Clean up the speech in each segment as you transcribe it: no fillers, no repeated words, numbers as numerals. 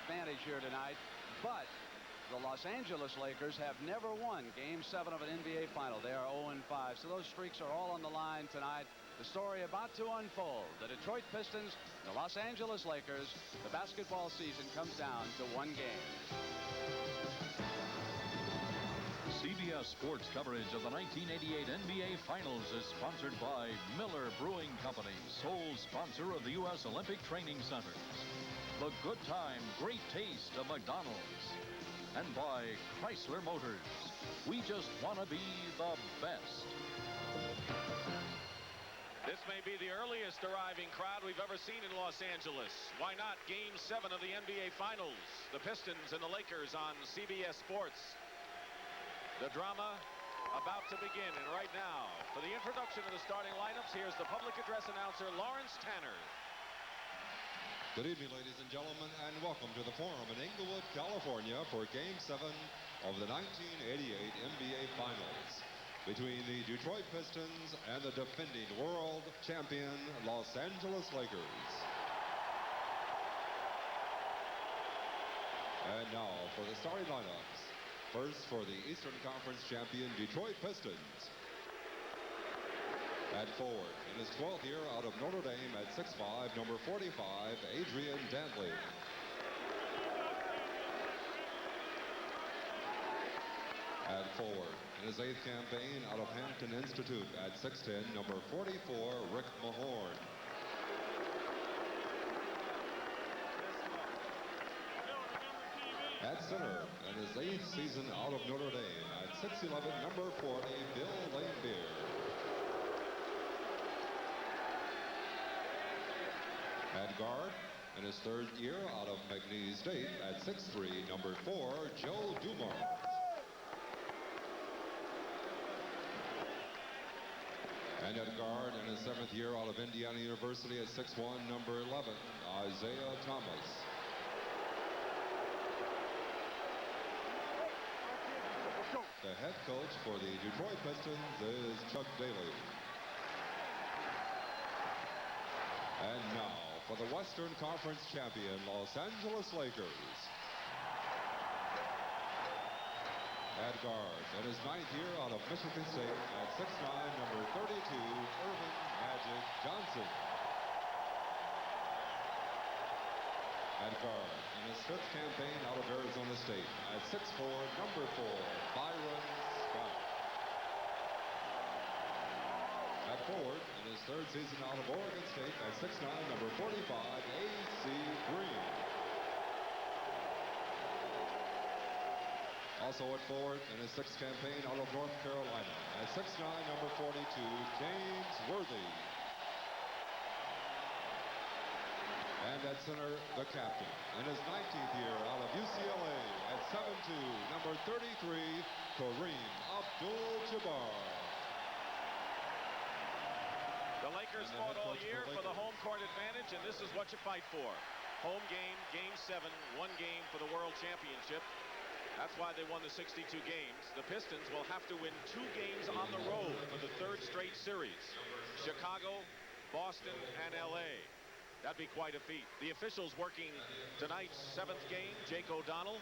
advantage here tonight. But the Los Angeles Lakers have never won Game 7 of an NBA final. They are 0-5. So those streaks are all on the line tonight. The story about to unfold. The Detroit Pistons, the Los Angeles Lakers. The basketball season comes down to one game. CBS Sports coverage of the 1988 NBA Finals is sponsored by Miller Brewing Company, sole sponsor of the U.S. Olympic Training Centers. The good time, great taste of McDonald's. And by Chrysler Motors. We just want to be the best. This may be the earliest arriving crowd we've ever seen in Los Angeles. Why not Game 7 of the NBA Finals? The Pistons and the Lakers on CBS Sports. The drama about to begin. And right now, for the introduction of the starting lineups, here's the public address announcer, Lawrence Tanner. Good evening, ladies and gentlemen, and welcome to the Forum in Inglewood, California for Game 7 of the 1988 NBA Finals between the Detroit Pistons and the defending world champion Los Angeles Lakers. And now for the starting lineups. First, for the Eastern Conference champion Detroit Pistons. At forward, in his 12th year out of Notre Dame at 6'5", number 45, Adrian Dantley. At forward, in his 8th campaign out of Hampton Institute at 6'10", number 44, Rick Mahorn. At center, in his 8th season out of Notre Dame at 6'11", number 40, Bill Laimbeer. At guard, in his 3rd year out of McNeese State at 6'3", number 4, Joe Dumars. And at guard, in his 7th year out of Indiana University at 6'1", number 11, Isiah Thomas. The head coach for the Detroit Pistons is Chuck Daly. And now for the Western Conference champion Los Angeles Lakers. At guard, in his 9th year out of Michigan State at 6'9", number 32, Irvin Magic Johnson. At guard, in his 5th campaign out of Arizona State at 6'4", number 4, Byron Scott. At forward, in his 3rd season out of Oregon State at 6'9", number 45, A.C. Green. Also at forward, in his 6th campaign out of North Carolina at 6'9", number 42, James Worthy. And at center, the captain, in his 19th year out of UCLA at 7'2", number 33, Kareem Abdul-Jabbar. The Lakers fought all year for the home court advantage, and this is what you fight for. Home game, Game 7, one game for the World Championship. That's why they won the 62 games. The Pistons will have to win 2 games on the road for the 3rd straight series. Chicago, Boston, and L.A. That'd be quite a feat. The officials working tonight's 7th game, Jake O'Donnell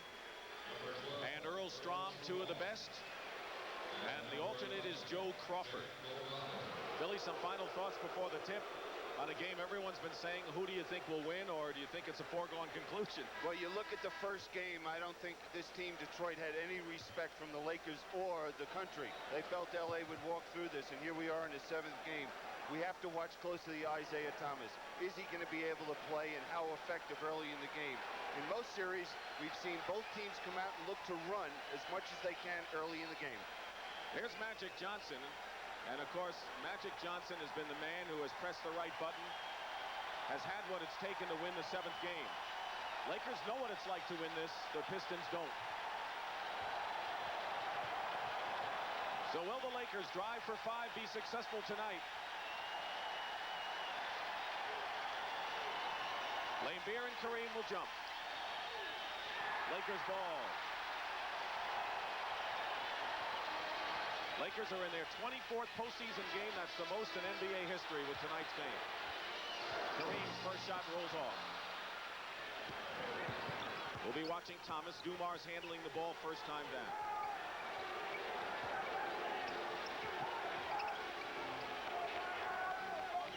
and Earl Strom, 2 of the best. And the alternate is Joe Crawford. Billy, some final thoughts before the tip on a game everyone's been saying, who do you think will win, or do you think it's a foregone conclusion? Well, you look at the first game, I don't think this team, Detroit, had any respect from the Lakers or the country. They felt L.A. would walk through this, and here we are in the 7th game. We have to watch closely Isiah Thomas. Is he going to be able to play, and how effective early in the game? In most series, we've seen both teams come out and look to run as much as they can early in the game. Here's Magic Johnson. And, of course, Magic Johnson has been the man who has pressed the right button, has had what it's taken to win the 7th game. Lakers know what it's like to win this. The Pistons don't. So will the Lakers drive for 5 be successful tonight? Laimbeer and Kareem will jump. Lakers ball. Lakers are in their 24th postseason game. That's the most in NBA history with tonight's game. Kareem's first shot rolls off. We'll be watching Thomas. Dumars handling the ball first time down.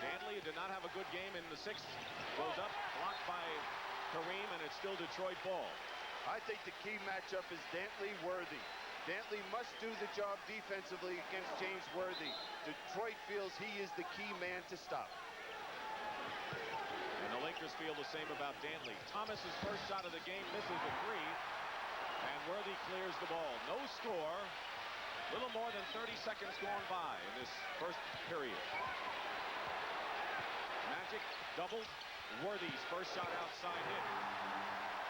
Dantley did not have a good game in the 6th. Goes up, blocked by Kareem, and it's still Detroit ball. I think the key matchup is Dantley-Worthy. Dantley must do the job defensively against James Worthy. Detroit feels he is the key man to stop. And the Lakers feel the same about Dantley. Thomas's first shot of the game misses a 3, and Worthy clears the ball. No score. Little more than 30 seconds gone by in this first period. Magic doubled. Worthy's first shot outside hit.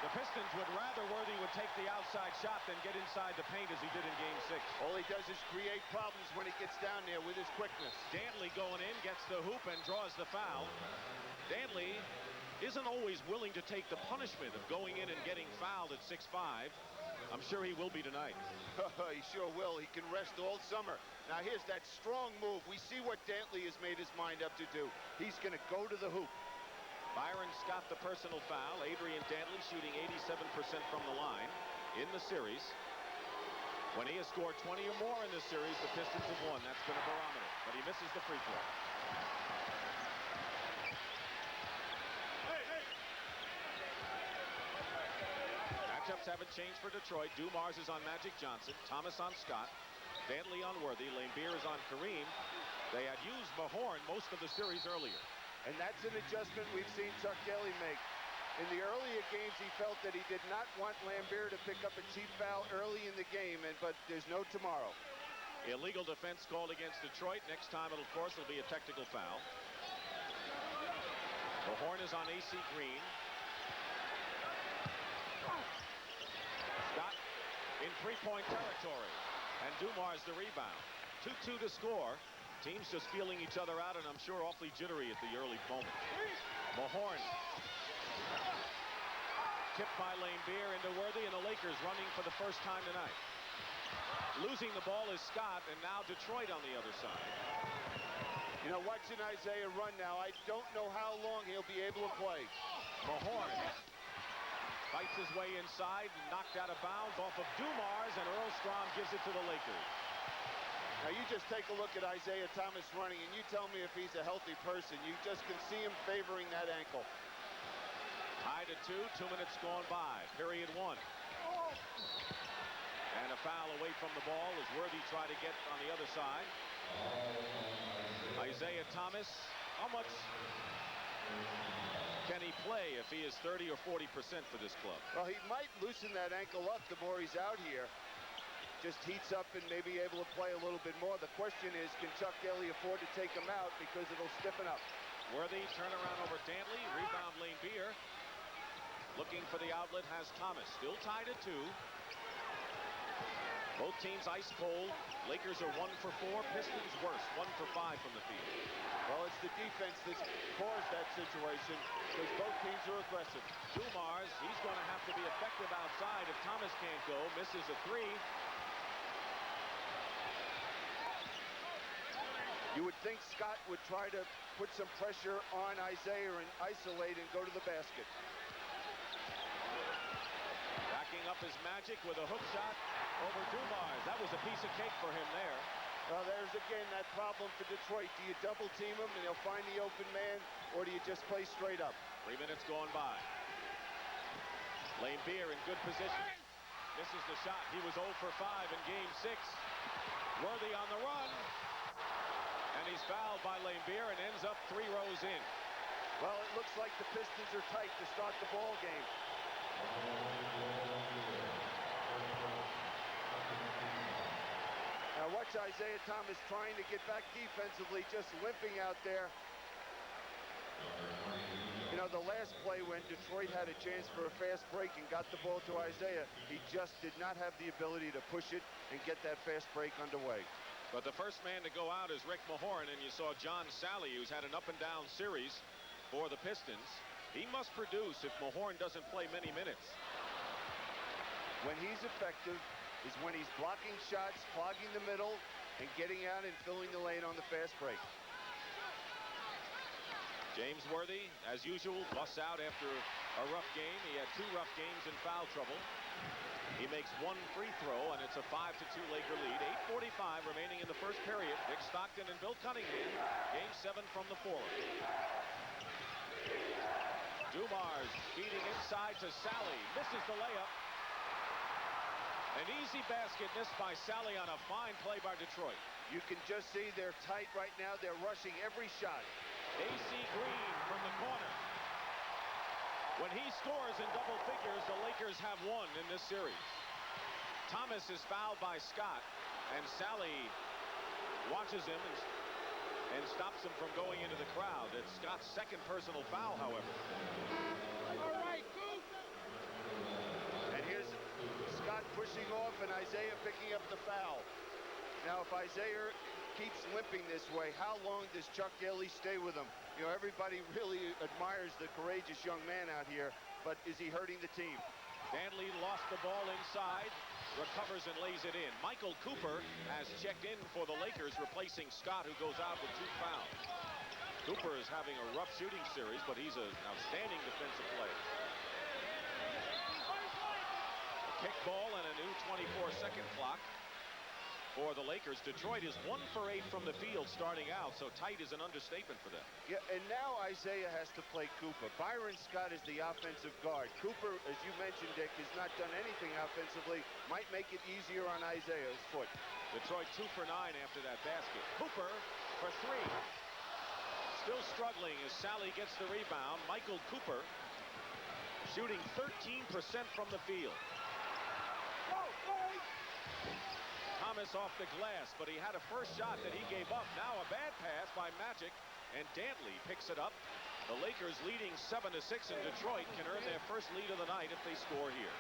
The Pistons would rather Worthy would take the outside shot than get inside the paint as he did in Game 6. All he does is create problems when he gets down there with his quickness. Dantley going in, gets the hoop and draws the foul. Dantley isn't always willing to take the punishment of going in and getting fouled at 6'5". I'm sure he will be tonight. He sure will. He can rest all summer. Now here's that strong move. We see what Dantley has made his mind up to do. He's going to go to the hoop. Byron's got the personal foul. Adrian Dantley shooting 87% from the line in the series. When he has scored 20 or more in this series, the Pistons have won. That's been a barometer, but he misses the free throw. Matchups haven't changed for Detroit. Dumars is on Magic Johnson. Thomas on Scott. Dantley on Worthy. Laimbeer is on Kareem. They had used Mahorn most of the series earlier. And that's an adjustment we've seen Chuck Daly make. In the earlier games, he felt that he did not want Laimbeer to pick up a cheap foul early in the game, but there's no tomorrow. Illegal defense called against Detroit. Next time, of course, will be a technical foul. Mahorn is on AC Green. Scott in three-point territory. And Dumars the rebound. 2-2 to score. Teams just feeling each other out, and I'm sure awfully jittery at the early moment. Mahorn. Tipped by Laimbeer into Worthy, and the Lakers running for the first time tonight. Losing the ball is Scott, and now Detroit on the other side. You know, watching Isiah run now, I don't know how long he'll be able to play. Mahorn fights his way inside, knocked out of bounds off of Dumars, and Earlstrom gives it to the Lakers. Now you just take a look at Isiah Thomas running, and you tell me if he's a healthy person. You just can see him favoring that ankle. Tied at 2, 2 minutes gone by. Period 1. And a foul away from the ball as Worthy tried to get on the other side. Isiah Thomas, how much can he play if he is 30 or 40% for this club? Well, he might loosen that ankle up the more he's out here. Just heats up and may be able to play a little bit more. The question is, can Chuck Daly afford to take him out because it'll stiffen up? Worthy turnaround over Dantley. Rebound Laimbeer. Looking for the outlet has Thomas. Still tied at 2. Both teams ice cold. Lakers are 1 for 4. Pistons worse. 1 for 5 from the field. Well, it's the defense that's caused that situation because both teams are aggressive. Dumars, he's going to have to be effective outside if Thomas can't go. Misses a 3. You would think Scott would try to put some pressure on Isiah and isolate and go to the basket. Backing up his Magic with a hook shot over Dumars. That was a piece of cake for him there. Well, there's again that problem for Detroit. Do you double team him and he'll find the open man, or do you just play straight up? 3 minutes gone by. Laimbeer in good position. Misses the shot. He was 0 for 5 in Game 6. Worthy on the run. And he's fouled by Laimbeer and ends up 3 rows in. Well, it looks like the Pistons are tight to start the ball game. Now watch Isiah Thomas trying to get back defensively, just limping out there. You know, the last play when Detroit had a chance for a fast break and got the ball to Isiah, he just did not have the ability to push it and get that fast break underway. But the first man to go out is Rick Mahorn, and you saw John Salley, who's had an up-and-down series for the Pistons. He must produce if Mahorn doesn't play many minutes. When he's effective is when he's blocking shots, clogging the middle, and getting out and filling the lane on the fast break. James Worthy, as usual, busts out after a rough game. He had 2 rough games in foul trouble. He makes 1 free throw, and it's a 5-2 Laker lead. 8:45 remaining in the first period. Dick Stockton and Bill Cunningham. Game 7 from the Forum. Dumars feeding inside to Salley. Misses the layup. An easy basket missed by Salley on a fine play by Detroit. You can just see they're tight right now. They're rushing every shot. AC Green from the corner. When he scores in double figures, the Lakers have won in this series. Thomas is fouled by Scott, and Salley watches him and stops him from going into the crowd. It's Scott's second personal foul, however. All right, Coop. And here's Scott pushing off and Isiah picking up the foul. Now, if Isiah keeps limping this way, how long does Chuck Daly stay with him? You know, everybody really admires the courageous young man out here, but is he hurting the team? Dantley lost the ball inside, recovers and lays it in. Mychal Cooper has checked in for the Lakers, replacing Scott, who goes out with 2 fouls. Cooper is having a rough shooting series, but he's an outstanding defensive player. A kick ball and a new 24-second clock for the Lakers. Detroit is 1 for 8 from the field starting out, so tight is an understatement for them. Yeah, and now Isiah has to play Cooper. Byron Scott is the offensive guard. Cooper, as you mentioned, Dick, has not done anything offensively. Might make it easier on Isiah's foot. Detroit 2 for 9 after that basket. Cooper for 3. Still struggling as Salley gets the rebound. Mychal Cooper shooting 13% from the field. Thomas off the glass, but he had a first shot that he gave up. Now a bad pass by Magic, and Dantley picks it up. The Lakers leading 7-6, and Detroit can earn their first lead of the night if they score here.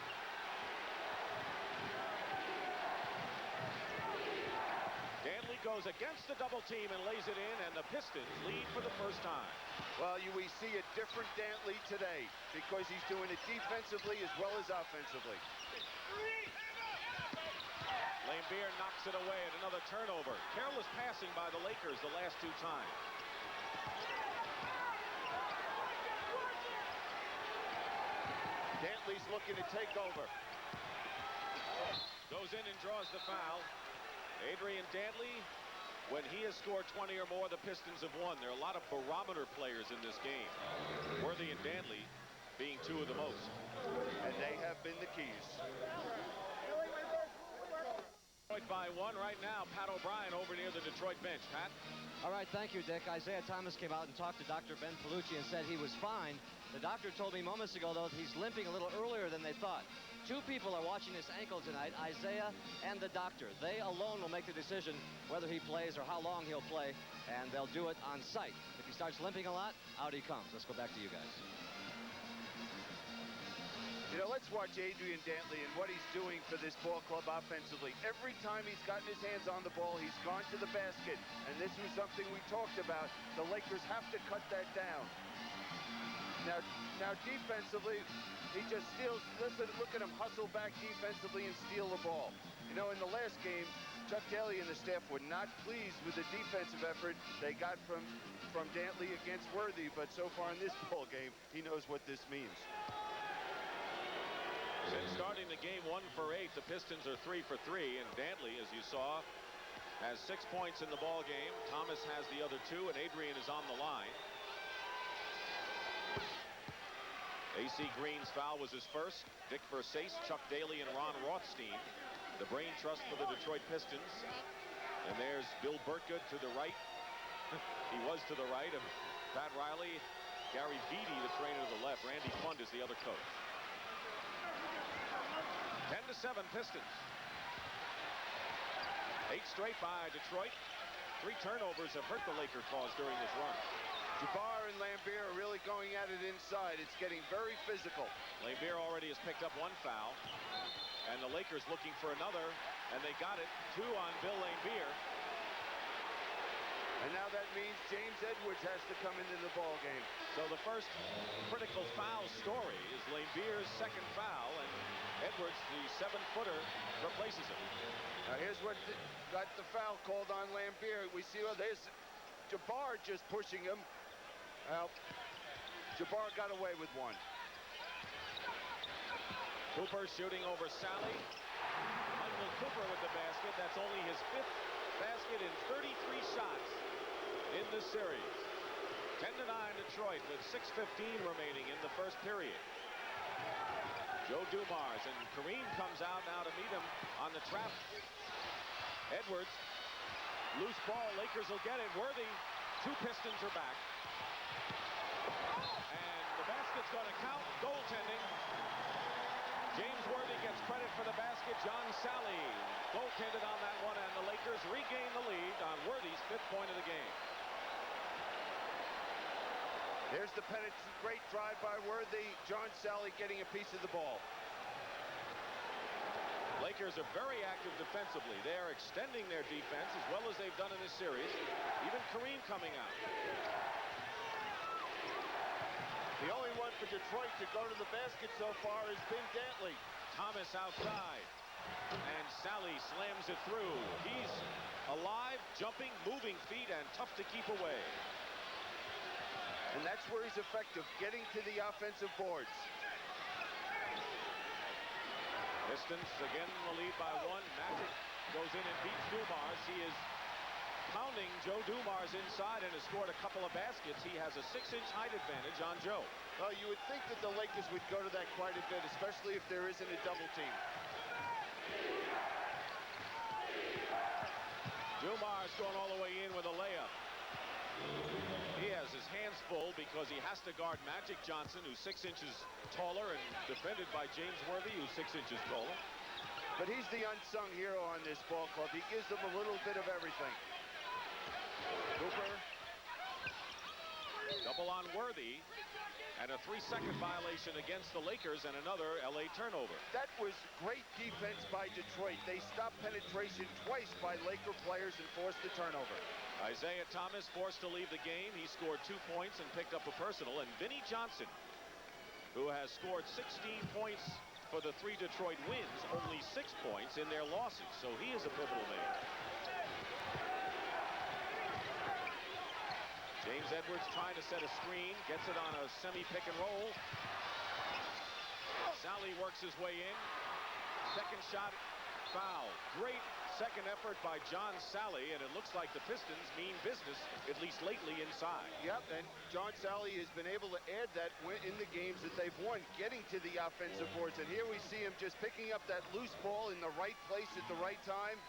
Dantley goes against the double team and lays it in, and the Pistons lead for the first time. Well, we see a different Dantley today because he's doing it defensively as well as offensively. Laimbeer knocks it away at another turnover. Careless passing by the Lakers the last 2 times. Dantley's looking to take over. Goes in and draws the foul. Adrian Dantley, when he has scored 20 or more, the Pistons have won. There are a lot of barometer players in this game. Worthy and Dantley being 2 of the most. And they have been the keys. By 1 right now. Pat O'Brien over near the Detroit bench. Pat? All right, thank you, Dick. Isiah Thomas came out and talked to Dr. Ben Palucci and said he was fine. The doctor told me moments ago, though, that he's limping a little earlier than they thought. 2 people are watching his ankle tonight, Isiah and the doctor. They alone will make the decision whether he plays or how long he'll play, and they'll do it on site. If he starts limping a lot, out he comes. Let's go back to you guys. You know, let's watch Adrian Dantley and what he's doing for this ball club offensively. Every time he's gotten his hands on the ball, he's gone to the basket. And this was something we talked about. The Lakers have to cut that down. Now defensively, he just steals. Listen, look at him hustle back defensively and steal the ball. You know, in the last game, Chuck Daly and the staff were not pleased with the defensive effort they got from Dantley against Worthy. But so far in this ball game, he knows what this means. Since starting the game 1 for 8, the Pistons are 3 for 3, and Dantley, as you saw, has 6 points in the ball game. Thomas has the other 2, and Adrian is on the line. AC Green's foul was his first. Dick Versace, Chuck Daly, and Ron Rothstein, the brain trust for the Detroit Pistons. And there's Bill Burtgood to the right. He was to the right of Pat Riley. Gary Vitti, the trainer, to the left. Randy Fund is the other coach. 10-7 Pistons. 8 straight by Detroit. 3 turnovers have hurt the Laker cause during this run. Jabbar and Laimbeer are really going at it inside. It's getting very physical. Laimbeer already has picked up 1 foul. And the Lakers looking for another. And they got it. 2 on Bill Laimbeer. And now that means James Edwards has to come into the ball game. So the first critical foul story is Laimbeer's second foul. And Edwards, the 7-footer, replaces him. Now here's what got the foul called on Laimbeer. We see, well, there's Jabbar just pushing him. Well, Jabbar got away with 1. Cooper shooting over Salley. Michael Cooper with the basket. That's only his 5th basket in 33 shots in this series. 10-9 Detroit with 6:15 remaining in the first period. Joe Dumars, and Kareem comes out now to meet him on the trap. Edwards, loose ball, Lakers will get it. Worthy, 2 Pistons are back. And the basket's going to count. Goaltending. James Worthy gets credit for the basket. John Salley goaltended on that one, and the Lakers regain the lead on Worthy's 5th point of the game. There's the penalty. Great drive by Worthy. John Salley getting a piece of the ball. Lakers are very active defensively. They are extending their defense as well as they've done in this series. Even Kareem coming out. The only one for Detroit to go to the basket so far has been Dantley. Thomas outside. And Salley slams it through. He's alive, jumping, moving feet, and tough to keep away. And that's where he's effective, getting to the offensive boards. Pistons again in the lead by 1. Magic goes in and beats Dumars. He is pounding Joe Dumars inside and has scored a couple of baskets. He has a 6-inch height advantage on Joe. Well, you would think that the Lakers would go to that quite a bit, especially if there isn't a double team. Dumars going all the way in with a layup. He has his hands full because he has to guard Magic Johnson, who's 6 inches taller, and defended by James Worthy, who's 6 inches taller. But he's the unsung hero on this ball club. He gives them a little bit of everything. Cooper. Double on Worthy. And a 3-second violation against the Lakers and another LA turnover. That was great defense by Detroit. They stopped penetration twice by Laker players and forced the turnover. Isiah Thomas forced to leave the game. He scored 2 points and picked up a personal. And Vinnie Johnson, who has scored 16 points for the 3 Detroit wins, only 6 points in their losses. So he is a pivotal man. James Edwards trying to set a screen, gets it on a semi-pick and roll. Salley works his way in. Second shot, foul. Great second effort by John Salley, and it looks like the Pistons mean business, at least lately, inside. Yep, and John Salley has been able to add that in the games that they've won, getting to the offensive boards. And here we see him just picking up that loose ball in the right place at the right time.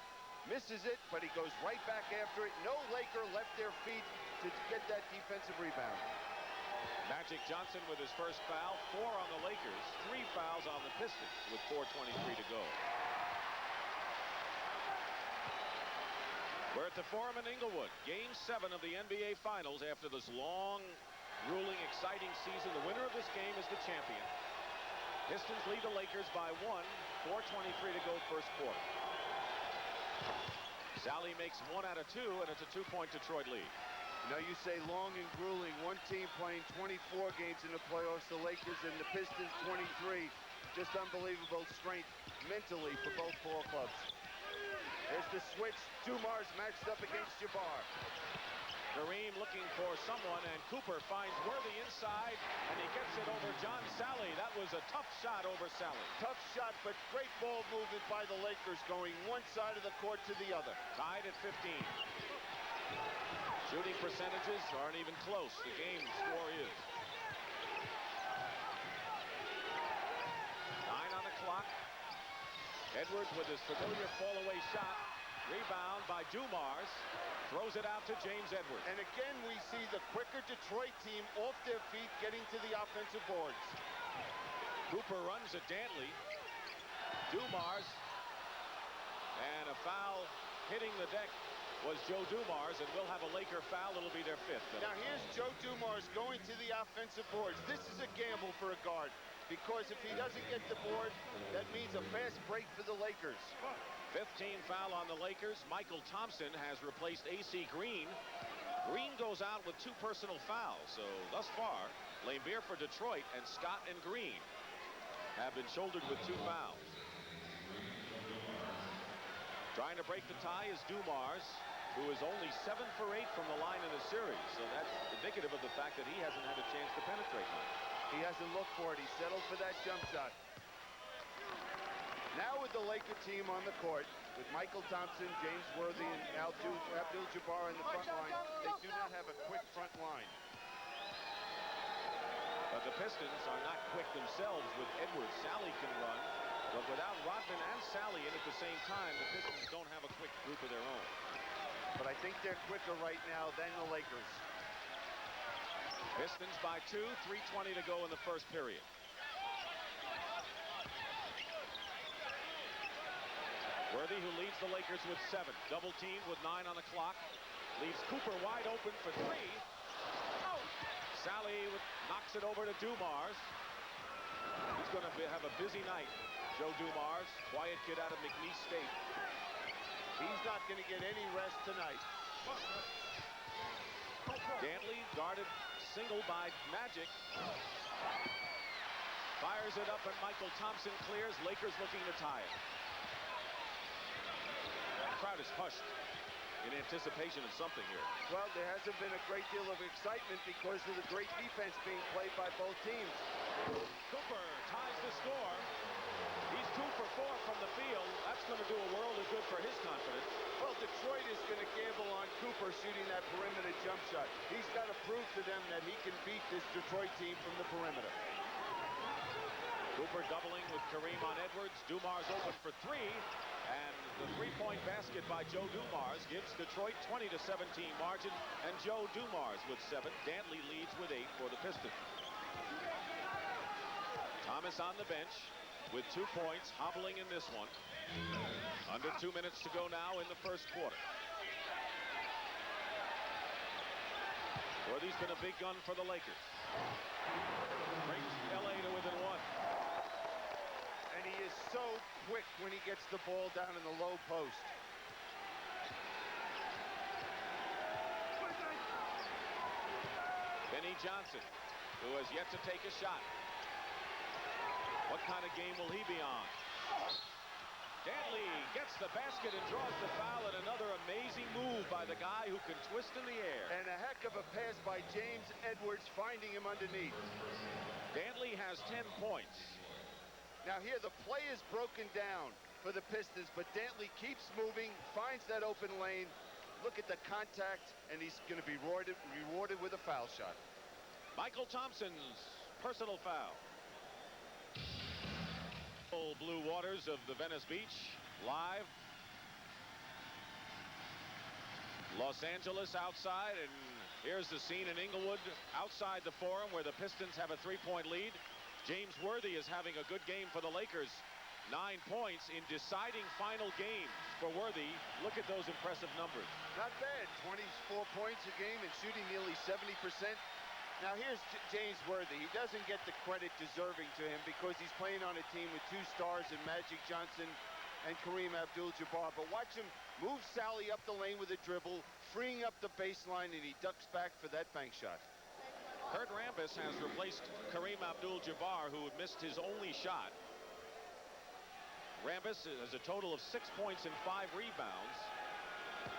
Misses it, but he goes right back after it. No Laker left their feet to get that defensive rebound. Magic Johnson with his first foul, 4 on the Lakers, 3 fouls on the Pistons with 4:23 to go. We're at the Forum in Inglewood, Game 7 of the NBA Finals. After this long, grueling, exciting season, the winner of this game is the champion. Pistons lead the Lakers by 1, 4:23 to go first quarter. Salley makes 1 out of 2, and it's a 2-point Detroit lead. You know, you say long and grueling. One team playing 24 games in the playoffs, the Lakers, and the Pistons 23. Just unbelievable strength mentally for both ball clubs. There's the switch. Dumars matched up against Jabbar. Kareem looking for someone, and Cooper finds Worthy inside, and he gets it over John Salley. That was a tough shot over Salley. Tough shot, but great ball movement by the Lakers, going one side of the court to the other. Tied at 15. Shooting percentages aren't even close. The game score is. 9 on the clock. Edwards with his familiar fall-away shot. Rebound by Dumars. Throws it out to James Edwards. And again, we see the quicker Detroit team off their feet getting to the offensive boards. Cooper runs at Dantley. Dumars. And a foul hitting the deck was Joe Dumars, and we'll have a Laker foul. It'll be their 5th. Now here's Joe Dumars going to the offensive boards. This is a gamble for a guard, because if he doesn't get the board, that means a fast break for the Lakers. 15 foul on the Lakers. Mychal Thompson has replaced AC Green. Green goes out with 2 personal fouls. So thus far, Laimbeer for Detroit and Scott and Green have been shouldered with 2 fouls. Trying to break the tie is Dumars, who is only 7 for 8 from the line in the series. So that's indicative of the fact that he hasn't had a chance to penetrate much. He hasn't looked for it. He settled for that jump shot. Now with the Laker team on the court, with Mychal Thompson, James Worthy, and Abdul Jabbar in the front line, they do not have a quick front line. But the Pistons are not quick themselves with Edwards. Salley can run, but without Rodman and Salley in at the same time, the Pistons don't have a quick group of their own. But I think they're quicker right now than the Lakers. Pistons by 2, 3:20 to go in the first period. Worthy, who leads the Lakers with 7. Double teamed with 9 on the clock. Leaves Cooper wide open for 3. Oh! Salley knocks it over to Dumars. He's going to have a busy night. Joe Dumars, quiet kid out of McNeese State. He's not going to get any rest tonight. Dantley guarded single by Magic. Fires it up and Mychal Thompson clears. Lakers looking to tie it. The crowd is hushed in anticipation of something here. Well, there hasn't been a great deal of excitement because of the great defense being played by both teams. Cooper ties the score. He's 2 for 4 from the field. That's going to do a world of good for his confidence. Well, Detroit is going to gamble on Cooper shooting that perimeter jump shot. He's got to prove to them that he can beat this Detroit team from the perimeter. Cooper doubling with Kareem on Edwards. Dumars open for 3. And the three-point basket by Joe Dumars gives Detroit 20-17 margin. And Joe Dumars with 7. Dantley leads with 8 for the Pistons. Thomas on the bench with 2 points, hobbling in this one. Under 2 minutes to go now in the first quarter. Worthy's been a big gun for the Lakers. Brings LA to within 1. And he is so quick when he gets the ball down in the low post. Vinnie Johnson, who has yet to take a shot. What kind of game will he be on? Dantley gets the basket and draws the foul, and another amazing move by the guy who can twist in the air. And a heck of a pass by James Edwards, finding him underneath. Dantley has 10 points. Now here the play is broken down for the Pistons, but Dantley keeps moving, finds that open lane. Look at the contact, and he's going to be rewarded with a foul shot. Mychal Thompson's personal foul. Blue waters of the Venice Beach, live. Los Angeles outside, and here's the scene in Inglewood outside the Forum where the Pistons have a 3-point lead. James Worthy is having a good game for the Lakers. 9 points in deciding final games for Worthy. Look at those impressive numbers. Not bad. 24 points a game and shooting nearly 70%. Now here's James Worthy. He doesn't get the credit deserving to him because he's playing on a team with 2 stars in Magic Johnson and Kareem Abdul-Jabbar. But watch him move Salley up the lane with a dribble, freeing up the baseline, and he ducks back for that bank shot. Kurt Rambis has replaced Kareem Abdul-Jabbar, who had missed his only shot. Rambis has a total of 6 points and 5 rebounds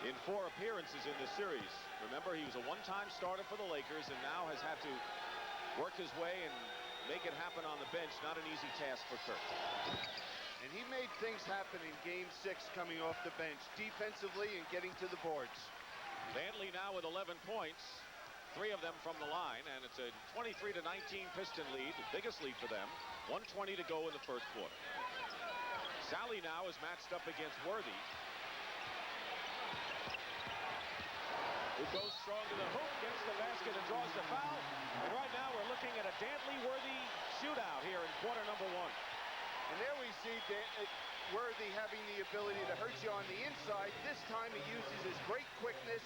in 4 appearances in this series. Remember, he was a one-time starter for the Lakers and now has had to work his way and make it happen on the bench. Not an easy task for Kurt. And he made things happen in Game 6 coming off the bench, defensively and getting to the boards. Dantley now with 11 points, 3 of them from the line, and it's a 23-19 Piston lead, the biggest lead for them. 1:20 to go in the first quarter. Salley now is matched up against Worthy, who goes strong to the hoop, gets the basket and draws the foul. And right now we're looking at a Dantley-Worthy shootout here in quarter number 1. And there we see Worthy having the ability to hurt you on the inside. This time he uses his great quickness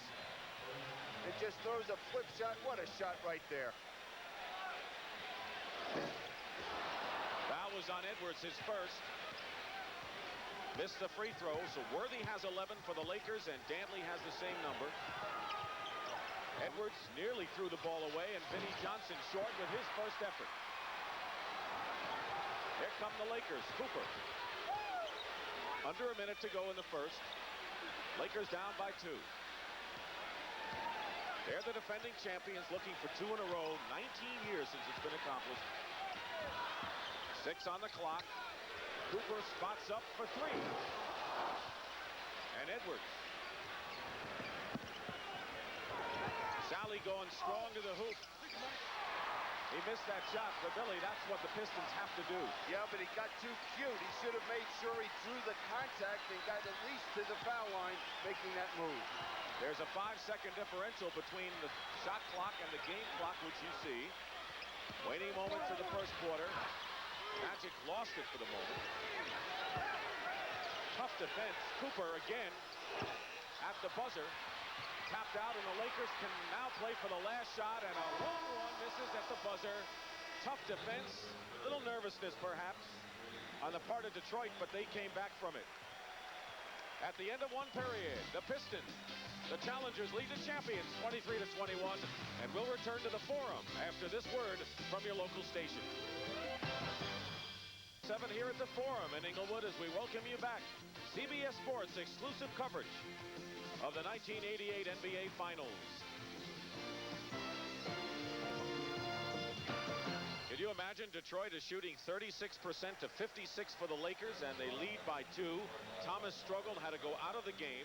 and just throws a flip shot. What a shot right there. Foul was on Edwards, his first. Missed the free throw, so Worthy has 11 for the Lakers, and Dantley has the same number. Edwards nearly threw the ball away, and Vinnie Johnson short with his first effort. Here come the Lakers. Cooper. Under a minute to go in the first. Lakers down by 2. They're the defending champions, looking for 2 in a row. 19 years since it's been accomplished. 6 on the clock. Cooper spots up for three. And Edwards. Salley going strong to the hoop. He missed that shot. For Billy, that's what the Pistons have to do. Yeah, but he got too cute. He should have made sure he drew the contact and got at least to the foul line making that move. There's a 5-second differential between the shot clock and the game clock, which you see. Waiting moments of the first quarter. Magic lost it for the moment. Tough defense. Cooper again at the buzzer. Tapped out, and the Lakers can now play for the last shot, and a long one misses at the buzzer. Tough defense, a little nervousness perhaps on the part of Detroit, but they came back from it. At the end of one period, the Pistons, the challengers, lead the champions 23-21, and we'll return to the Forum after this word from your local station. 7 here at the Forum in Inglewood as we welcome you back. CBS Sports exclusive coverage of the 1988 NBA Finals. Could you imagine Detroit is shooting 36% to 56 for the Lakers, and they lead by 2. Thomas struggled, had to go out of the game.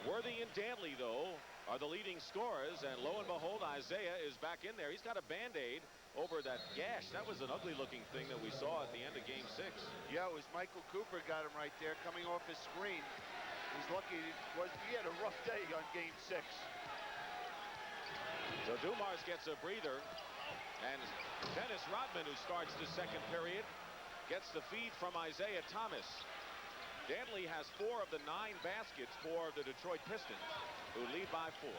Worthy and Dantley, though, are the leading scorers, and lo and behold, Isiah is back in there. He's got a Band-Aid over that gash. That was an ugly-looking thing that we saw at the end of Game 6. Yeah, it was Mychal Cooper got him right there coming off his screen. He's lucky he had a rough day on Game 6. So Dumars gets a breather, and Dennis Rodman, who starts the second period, gets the feed from Isiah Thomas. Dantley has 4 of the 9 baskets for the Detroit Pistons, who lead by 4.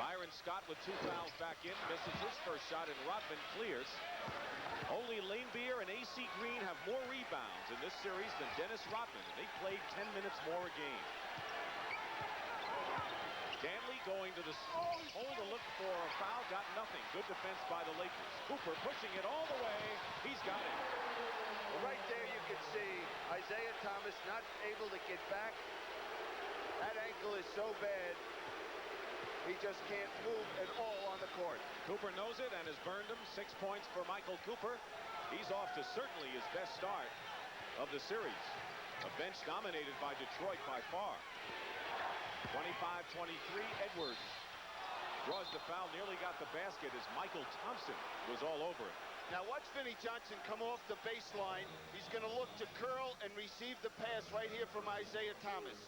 Byron Scott with 2 fouls back in, misses his first shot, and Rodman clears. Only Laimbeer and A.C. Green have more rebounds in this series than Dennis Rodman, and they played 10 minutes more a game. Dantley going to the hole to look for a foul, got nothing. Good defense by the Lakers. Cooper pushing it all the way. He's got it. Right there you can see Isiah Thomas not able to get back. That ankle is so bad. He just can't move at all on the court. Cooper knows it and has burned him. 6 points for Mychal Cooper. He's off to certainly his best start of the series. A bench dominated by Detroit by far. 25-23, Edwards draws the foul, nearly got the basket as Mychal Thompson was all over it. Now watch Vinnie Johnson come off the baseline. He's going to look to curl and receive the pass right here from Isiah Thomas.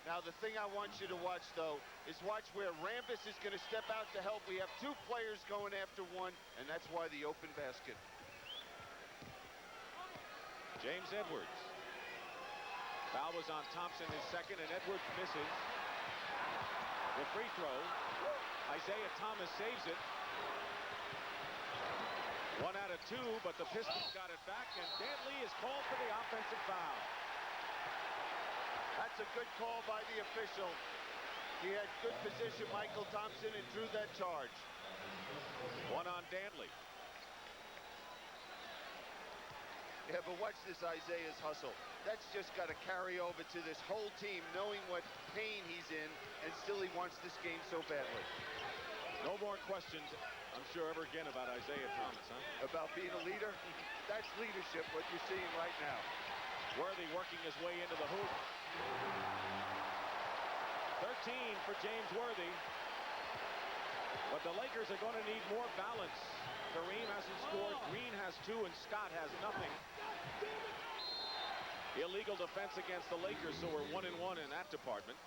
Now, the thing I want you to watch, though, is watch where Rambis is going to step out to help. We have 2 players going after 1, and that's why the open basket. James Edwards. Foul was on Thompson, his second, and Edwards misses the free throw. Isiah Thomas saves it. 1 out of 2, but the Pistons got it back, and Dantley is called for the offensive foul. That's a good call by the official. He had good position, Mychal Thompson, and drew that charge. 1 on Dantley. Yeah, but watch this Isiah's hustle. That's just got to carry over to this whole team, knowing what pain he's in, and still he wants this game so badly. No more questions, I'm sure, ever again about Isiah Thomas, huh? About being a leader? That's leadership, what you're seeing right now. Worthy working his way into the hoop. 13 for James Worthy. But the Lakers are going to need more balance. Kareem hasn't scored, Green has 2, and Scott has nothing. Illegal defense against the Lakers, so we're 1-1 in that department.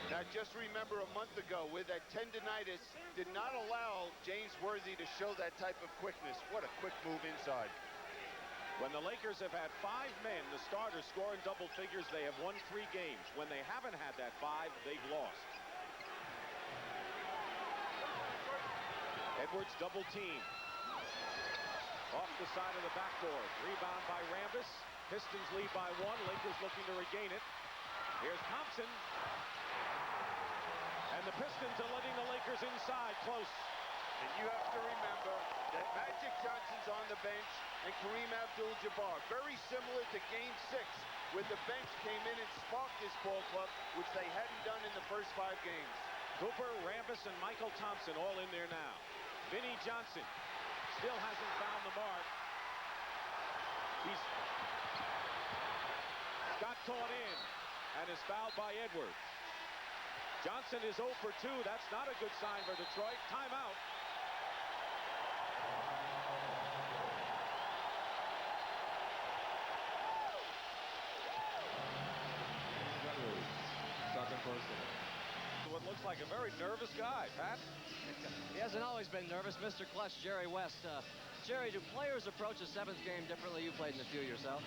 Now just remember a month ago where that tendinitis did not allow James Worthy to show that type of quickness. What a quick move inside. When the Lakers have had 5 men, the starters score in double figures, they have won 3 games. When they haven't had that 5, they've lost. Edwards double team. Off the side of the backboard. Rebound by Rambis. Pistons lead by 1. Lakers looking to regain it. Here's Thompson. And the Pistons are letting the Lakers inside close. And you have to remember that Magic Johnson's on the bench and Kareem Abdul-Jabbar. Very similar to Game 6, where the bench came in and sparked this ball club, which they hadn't done in the first 5 games. Cooper, Rambis, and Mychal Thompson all in there now. Vinnie Johnson still hasn't found the mark. He's got caught in and is fouled by Edwards. Johnson is 0 for 2. That's not a good sign for Detroit. Timeout. Second person. What looks like a very nervous guy, Pat. He hasn't always been nervous. Mr. Clutch, Jerry West. Jerry, do players approach a seventh game differently? You played in a few yourself.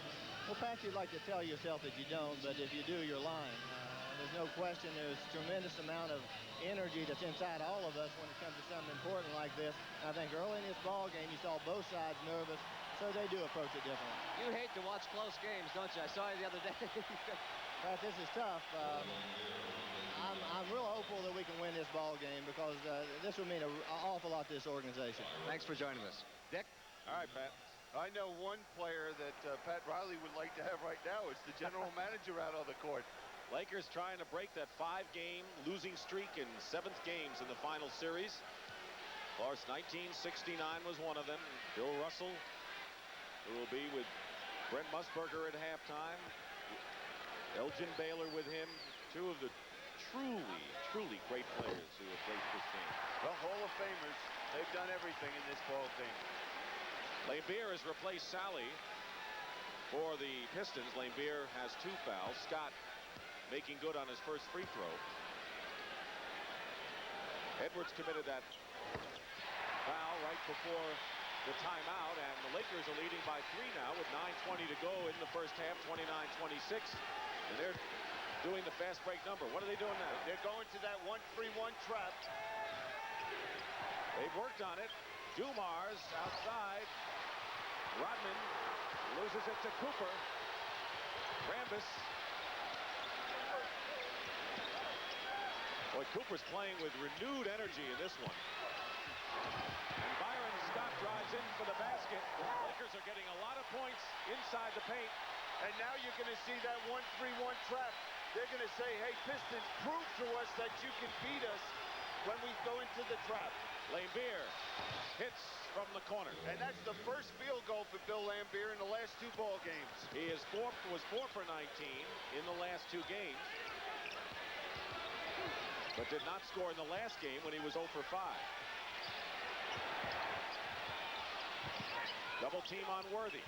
Well, Pat, you'd like to tell yourself that you don't, but if you do, you're lying. There's no question there's a tremendous amount of energy that's inside all of us when it comes to something important like this. And I think early in this ball game, you saw both sides nervous, so they do approach it differently. You hate to watch close games, don't you? I saw you the other day. Pat, this is tough. I'm real hopeful that we can win this ball game because this will mean an awful lot to this organization. Thanks for joining us. Dick? All right, Pat. I know one player that Pat Riley would like to have right now. It's the general manager out on the court. Lakers trying to break that 5-game losing streak in 7th games in the final series. Of course, 1969 was one of them. Bill Russell, who will be with Brent Musburger at halftime. Elgin Baylor with him. Two of the truly great players who have graced this game. Well, Hall of Famers, they've done everything in this ball game. Laimbeer has replaced Salley for the Pistons. Laimbeer has 2 fouls. Scott making good on his first free throw. Edwards committed that foul right before the timeout, and the Lakers are leading by 3 now with 9:20 to go in the first half, 29-26. And they're doing the fast break number. What are they doing now? They're going to that 1-3-1 trap. They've worked on it. Dumars outside. Rodman loses it to Cooper. Rambis. Boy, Cooper's playing with renewed energy in this one. And Byron Scott drives in for the basket. The Lakers are getting a lot of points inside the paint. And now you're going to see that 1-3-1 trap. They're going to say, hey, Pistons, prove to us that you can beat us when we go into the trap. Laimbeer hits from the corner. And that's the first field goal for Bill Laimbeer in the last 2 ball games. He was 4 for 19 in the last 2 games. But did not score in the last game when he was 0 for 5. Double team on Worthy.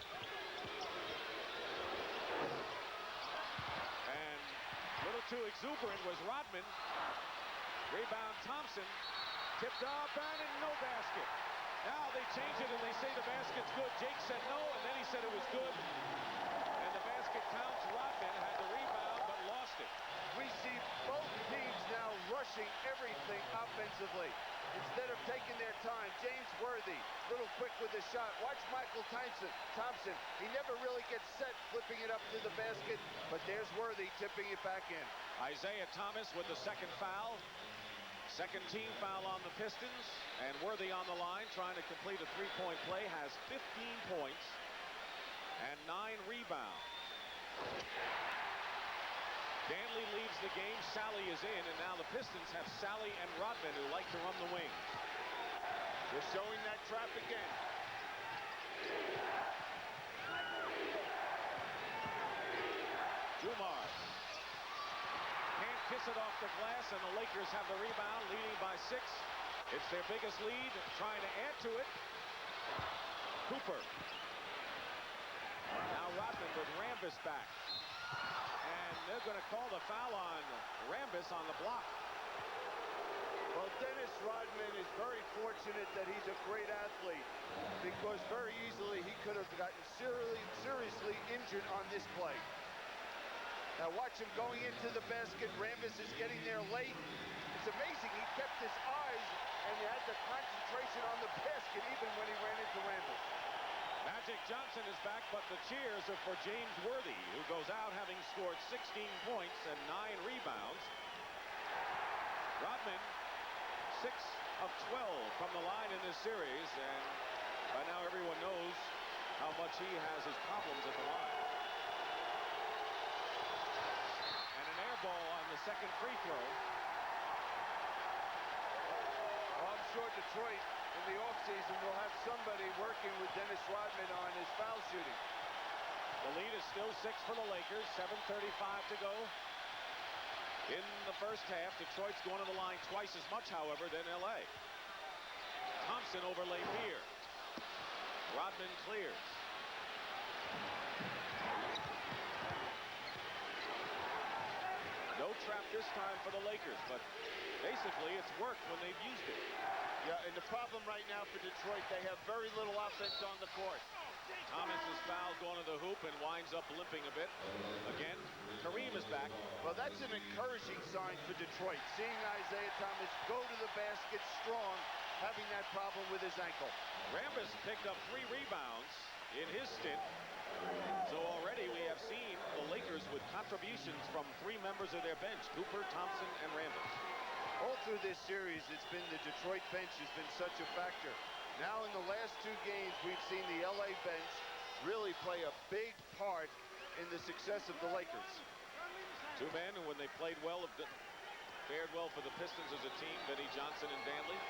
And a little too exuberant was Rodman. Rebound Thompson. Tipped up and no basket. Now they change it and they say the basket's good. Jake said no, and then he said it was good. And the basket counts. Rodman had the rebound but lost it. We see both teams now rushing everything offensively. Instead of taking their time, James Worthy, little quick with the shot. Watch Mychal Thompson. He never really gets set, flipping it up to the basket, but there's Worthy tipping it back in. Isiah Thomas with the second foul. Second team foul on the Pistons, and Worthy on the line trying to complete a 3-point play, has 15 points and 9 rebounds. Dantley leaves the game. Salley is in, and now the Pistons have Salley and Rodman who like to run the wing. They're showing that trap again. Dumars can't kiss it off the glass, and the Lakers have the rebound, leading by 6. It's their biggest lead, trying to add to it. Cooper. Now Rodman with Rambis back. And they're going to call the foul on Rambis on the block. Well, Dennis Rodman is very fortunate that he's a great athlete, because very easily he could have gotten seriously injured on this play. Now watch him going into the basket. Rambis is getting there late. It's amazing. He kept his eyes and he had the concentration on the basket even when he ran into Rambis. Magic Johnson is back, but the cheers are for James Worthy, who goes out having scored 16 points and 9 rebounds. Rodman, 6 of 12 from the line in this series, and by now everyone knows how much he has his problems at the line. And an air ball on the second free throw. Well, I'm sure Detroit in the offseason, we'll have somebody working with Dennis Rodman on his foul shooting. The lead is still 6 for the Lakers. 7:35 to go in the first half. Detroit's going to the line twice as much, however, than L.A. Thompson over Laimbeer. Rodman clears. No trap this time for the Lakers, but basically it's worked when they've used it. Yeah, and the problem right now for Detroit, they have very little offense on the court. Thomas is fouled going to the hoop and winds up limping a bit. Again, Kareem is back. Well, that's an encouraging sign for Detroit. Seeing Isiah Thomas go to the basket strong, having that problem with his ankle. Rambis picked up 3 rebounds in his stint. So already we have seen the Lakers with contributions from 3 members of their bench, Cooper, Thompson, and Rambis. All through this series, it's been the Detroit bench has been such a factor. Now in the last 2 games, we've seen the LA bench really play a big part in the success of the Lakers. 2 men who, when they played well, have fared well for the Pistons as a team, Vinnie Johnson and Dantley.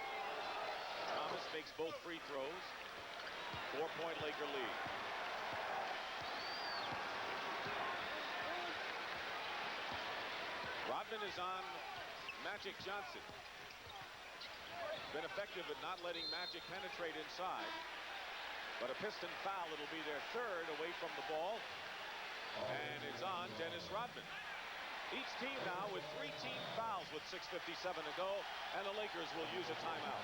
Thomas makes both free throws. 4-point Laker lead. Rodman is on Magic Johnson. Been effective at not letting Magic penetrate inside. But a Piston foul, it'll be their 3rd away from the ball. And it's on Dennis Rodman. Each team now with 3 team fouls with 6:57 to go, and the Lakers will use a timeout.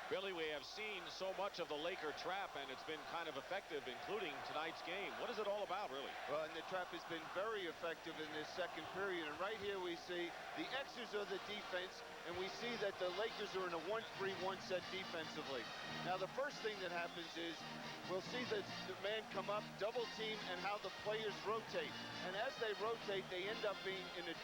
Billy, we have seen so much of the Laker trap, and it's been kind of effective, including tonight's game. What is it all about, really? Well, and the trap has been very effective in this second period. And right here we see the X's are the defense, and we see that the Lakers are in a 1-3-1 set defensively. Now, the first thing that happens is we'll see the man come up, double team, and how the players rotate. And as they rotate, they end up being in a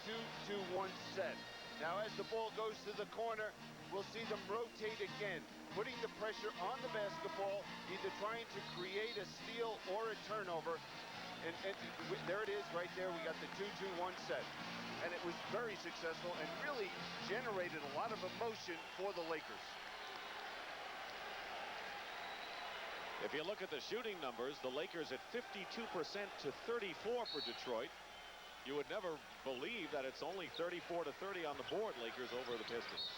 2-2-1 set. Now, as the ball goes to the corner, we'll see them rotate again, putting the pressure on the basketball, either trying to create a steal or a turnover. And there it is right there. We got the 2-2-1 set. And it was very successful and really generated a lot of emotion for the Lakers. If you look at the shooting numbers, the Lakers at 52% to 34 for Detroit. You would never believe that it's only 34 to 30 on the board, Lakers over the Pistons.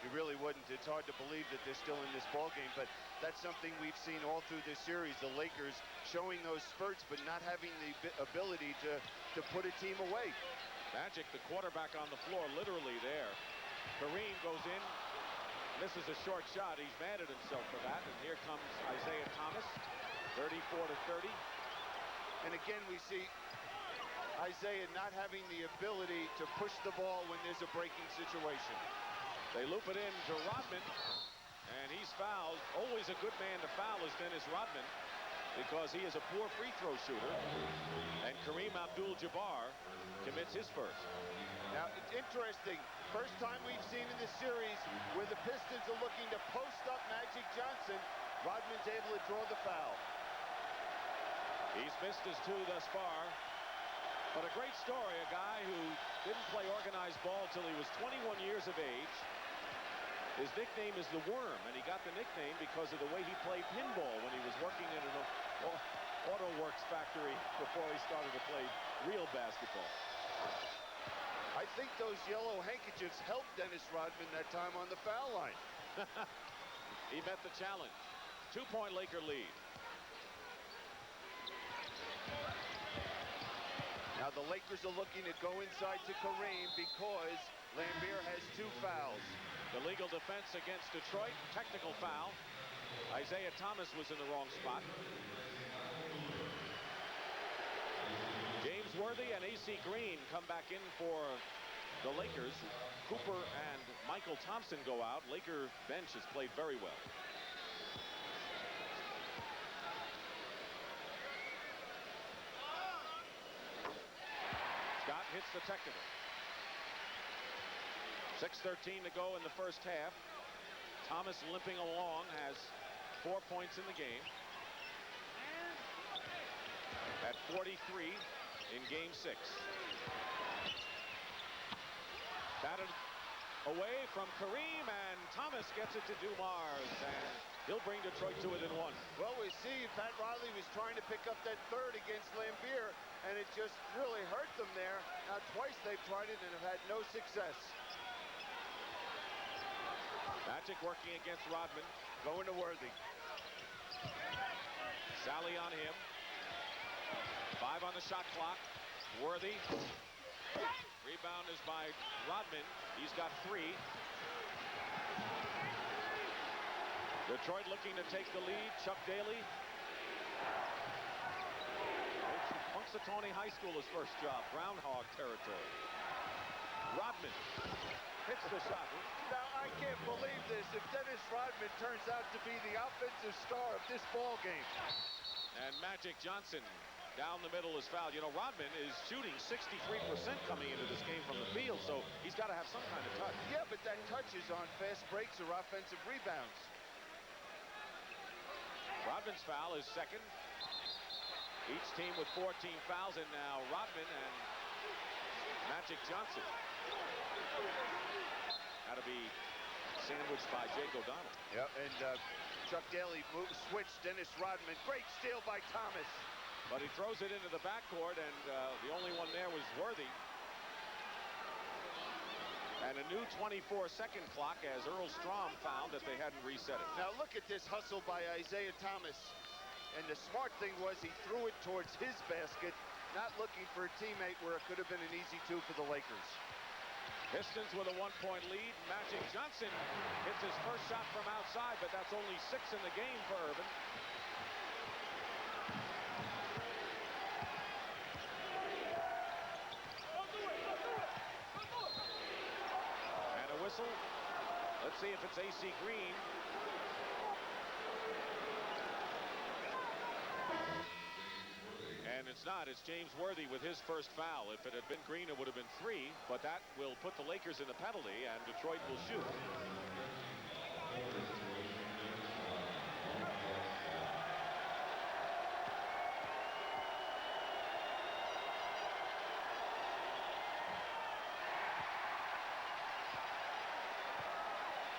You really wouldn't. It's hard to believe that they're still in this ball game, but that's something we've seen all through this series. The Lakers showing those spurts, but not having the ability to put a team away. Magic, the quarterback on the floor, literally there. Kareem goes in, misses a short shot. He's mad at himself for that, and here comes Isiah Thomas, 34 to 30. And again, we see Isiah not having the ability to push the ball when there's a breaking situation. They loop it in to Rodman, and he's fouled. Always a good man to foul is Dennis Rodman, because he is a poor free throw shooter. And Kareem Abdul-Jabbar commits his first. Now, it's interesting. First time we've seen in this series where the Pistons are looking to post up Magic Johnson. Rodman's able to draw the foul. He's missed his 2 thus far. But a great story, a guy who didn't play organized ball till he was 21 years of age. His nickname is the Worm, and he got the nickname because of the way he played pinball when he was working in an auto works factory before he started to play real basketball. I think those yellow handkerchiefs helped Dennis Rodman that time on the foul line. He met the challenge. 2-point Laker lead. Now the Lakers are looking to go inside to Kareem because Laimbeer has 2 fouls. The legal defense against Detroit, technical foul. Isiah Thomas was in the wrong spot. James Worthy and AC Green come back in for the Lakers. Cooper and Mychal Thompson go out. Laker bench has played very well. Scott hits the technical. 6:13 to go in the first half. Thomas limping along, has 4 points in the game. At 43 in game 6. Batted away from Kareem, and Thomas gets it to Dumars, and he'll bring Detroit to within one. Well, we see Pat Riley was trying to pick up that third against Laimbeer, and it just really hurt them there. Now twice they've tried it and have had no success. Magic working against Rodman. Going to Worthy. Salley on him. 5 on the shot clock. Worthy. Rebound is by Rodman. He's got 3. Detroit looking to take the lead. Chuck Daly. Punxsutawney High School, his first job. Groundhog territory. Rodman hits the shot. Now, I can't believe this. If Dennis Rodman turns out to be the offensive star of this ball game. And Magic Johnson down the middle is fouled. You know, Rodman is shooting 63% coming into this game from the field, so he's got to have some kind of touch. Yeah, but that touch is on fast breaks or offensive rebounds. Rodman's foul is second. Each team with 14 fouls, and now Rodman and Magic Johnson. Had to be sandwiched by Jake O'Donnell. Yep, and Chuck Daly switched Dennis Rodman. Great steal by Thomas. But he throws it into the backcourt, and the only one there was Worthy. And a new 24-second clock as Earl Strom found that they hadn't reset it. Now look at this hustle by Isiah Thomas. And the smart thing was he threw it towards his basket, not looking for a teammate where it could have been an easy 2 for the Lakers. Pistons with a 1-point lead. Magic Johnson hits his first shot from outside, but that's only 6 in the game for Irvin. And a whistle. Let's see if it's AC Green. And it's not. It's James Worthy with his first foul. If it had been Green, it would have been 3, but that will put the Lakers in the penalty, and Detroit will shoot.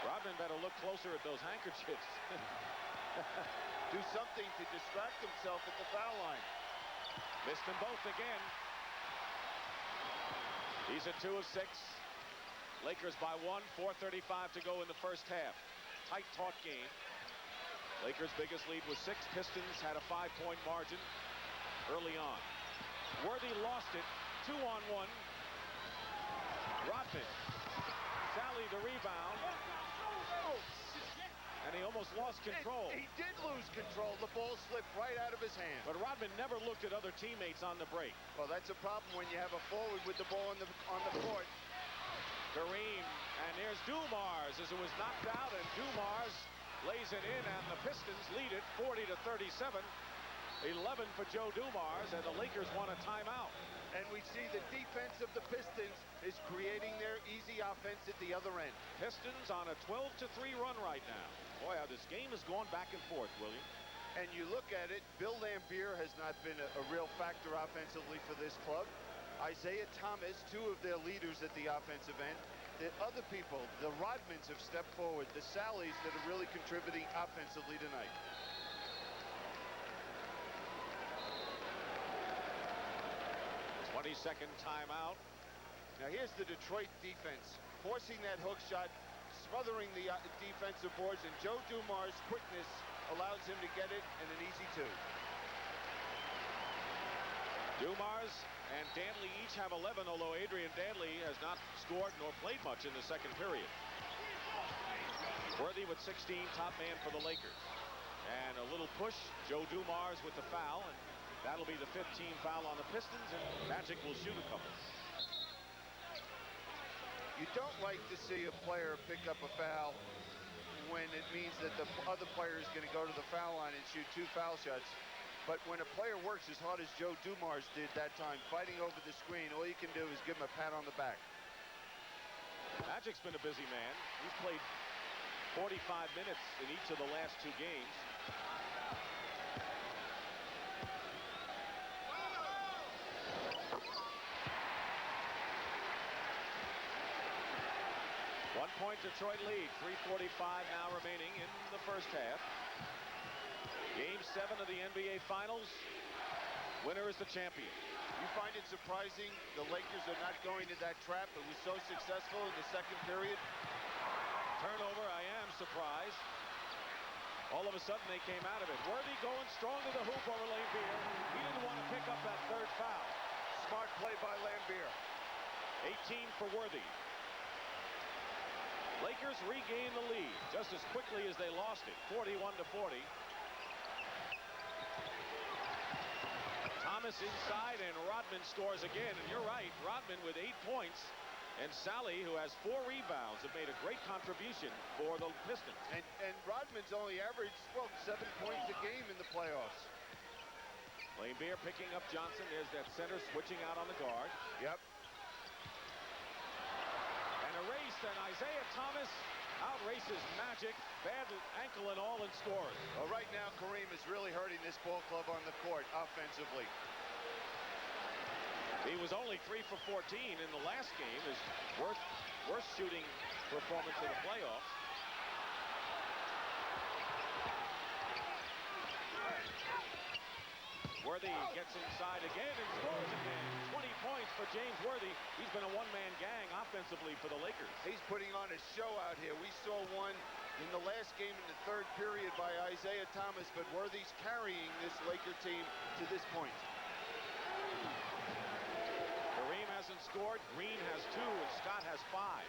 Rodman better look closer at those handkerchiefs. Do something to distract himself at the foul line. Missed them both again. He's at 2 of 6. Lakers by 1, 4:35 to go in the first half. Tight, taut game. Lakers' biggest lead was 6. Pistons had a 5-point margin early on. Worthy lost it. 2-on-1. Rodman. Salley the rebound. And he almost lost control. He did lose control. The ball slipped right out of his hand. But Rodman never looked at other teammates on the break. Well, that's a problem when you have a forward with the ball on the court. Kareem, and there's Dumars as it was knocked out, and Dumars lays it in, and the Pistons lead it 40-37. 11 for Joe Dumars, and the Lakers want a timeout. And we see the defense of the Pistons is creating their easy offense at the other end. Pistons on a 12-3 run right now. Boy, how this game has gone back and forth, William. And you look at it, Bill Laimbeer has not been a real factor offensively for this club. Isiah Thomas, 2 of their leaders at the offensive end. The other people, the Rodmans, have stepped forward. The Salleys that are really contributing offensively tonight. Second timeout. Now here's the Detroit defense, forcing that hook shot, smothering the defensive boards, and Joe Dumars' quickness allows him to get it in an easy 2. Dumars and Dantley each have 11, although Adrian Dantley has not scored nor played much in the second period. Worthy with 16, top man for the Lakers. And a little push, Joe Dumars with the foul, and that'll be the 15th foul on the Pistons, and Magic will shoot a couple. You don't like to see a player pick up a foul when it means that the other player is going to go to the foul line and shoot 2 foul shots. But when a player works as hard as Joe Dumars did that time, fighting over the screen, all you can do is give him a pat on the back. Magic's been a busy man. He's played 45 minutes in each of the last 2 games. 6-point Detroit lead. 3:45 now remaining in the first half. Game 7 of the NBA Finals. Winner is the champion. You find it surprising the Lakers are not going to that trap? It was so successful in the second period. Turnover, I am surprised. All of a sudden they came out of it. Worthy going strong to the hoop over Laimbeer. He didn't want to pick up that third foul. Smart play by Laimbeer. 18 for Worthy. Lakers regain the lead just as quickly as they lost it. 41-40. Thomas inside, and Rodman scores again. And you're right, Rodman with 8 points. And Salley, who has 4 rebounds, have made a great contribution for the Pistons. And Rodman's only averaged, well, 7 points a game in the playoffs. Laimbeer picking up Johnson. There's that center switching out on the guard. Yep. And erased, and Isiah Thomas outraces Magic. Bad ankle and all, and scores. Well, right now, Kareem is really hurting this ball club on the court offensively. He was only 3 for 14 in the last game. His worst shooting performance in the playoffs. Worthy gets inside again and scores again. 20 points for James Worthy. He's been a one-man gang offensively for the Lakers. He's putting on a show out here. We saw one in the last game in the third period by Isiah Thomas, but Worthy's carrying this Laker team to this point. Kareem hasn't scored. Green has 2, and Scott has 5.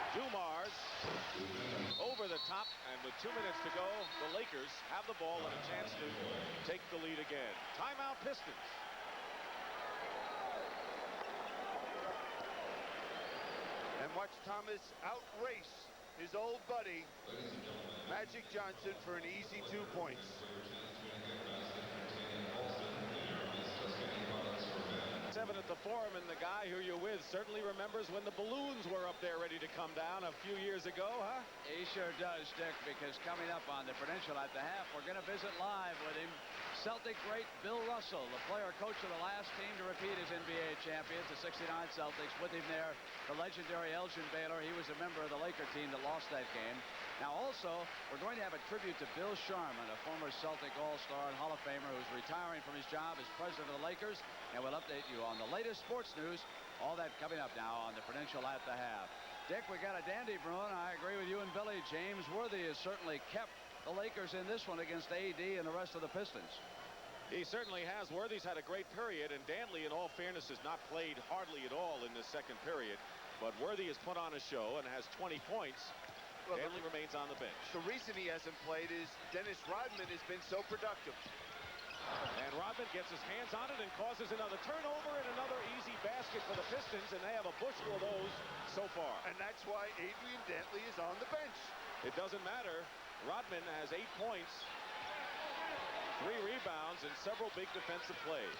Dumars over the top, and with 2 minutes to go, the Lakers have the ball and a chance to take the lead again. Timeout, Pistons. And watch Thomas outrace his old buddy, Magic Johnson, for an easy 2 points. 7 at the Forum, and the guy who you're with certainly remembers when the balloons were up there ready to come down a few years ago, huh? He sure does, Dick, because coming up on the Prudential at the half, we're going to visit live with him. Celtic great Bill Russell, the player coach of the last team to repeat as NBA champions, the '69 Celtics. With him there, the legendary Elgin Baylor. He was a member of the Laker team that lost that game. Now also, we're going to have a tribute to Bill Sharman, a former Celtic All-Star and Hall of Famer who's retiring from his job as president of the Lakers. And we'll update you on the latest sports news. All that coming up now on the Prudential at the half. Dick, we got a dandy brewing. I agree with you and Billy. James Worthy has certainly kept the Lakers in this one against AD and the rest of the Pistons. He certainly has. Worthy's had a great period, and Dantley, in all fairness, has not played hardly at all in this second period. But Worthy has put on a show and has 20 points. Well, Dantley remains on the bench. The reason he hasn't played is Dennis Rodman has been so productive. And Rodman gets his hands on it and causes another turnover and another easy basket for the Pistons, and they have a bushel of those so far. And that's why Adrian Dantley is on the bench. It doesn't matter. Rodman has 8 points, 3 rebounds, and several big defensive plays.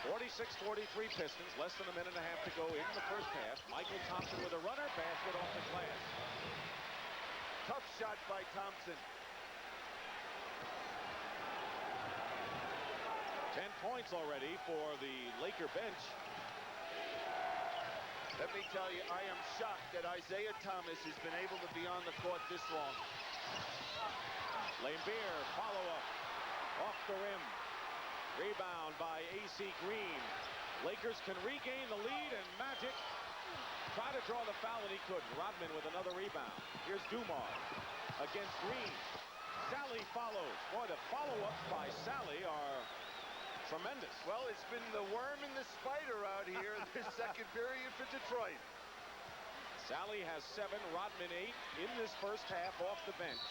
46-43 Pistons, less than a minute and a half to go in the first half. Mychal Thompson with a runner, basket off the glass. Tough shot by Thompson. 10 points already for the Laker bench. Let me tell you, I am shocked that Isiah Thomas has been able to be on the court this long. Laimbeer, follow-up, off the rim. Rebound by AC Green. Lakers can regain the lead, and Magic try to draw the foul, and he couldn't. Rodman with another rebound. Here's Dumars against Green. Salley follows. Boy, the follow-ups by Salley are tremendous. Well, it's been the worm and the spider out here this second period for Detroit. Salley has 7, Rodman 8 in this first half off the bench.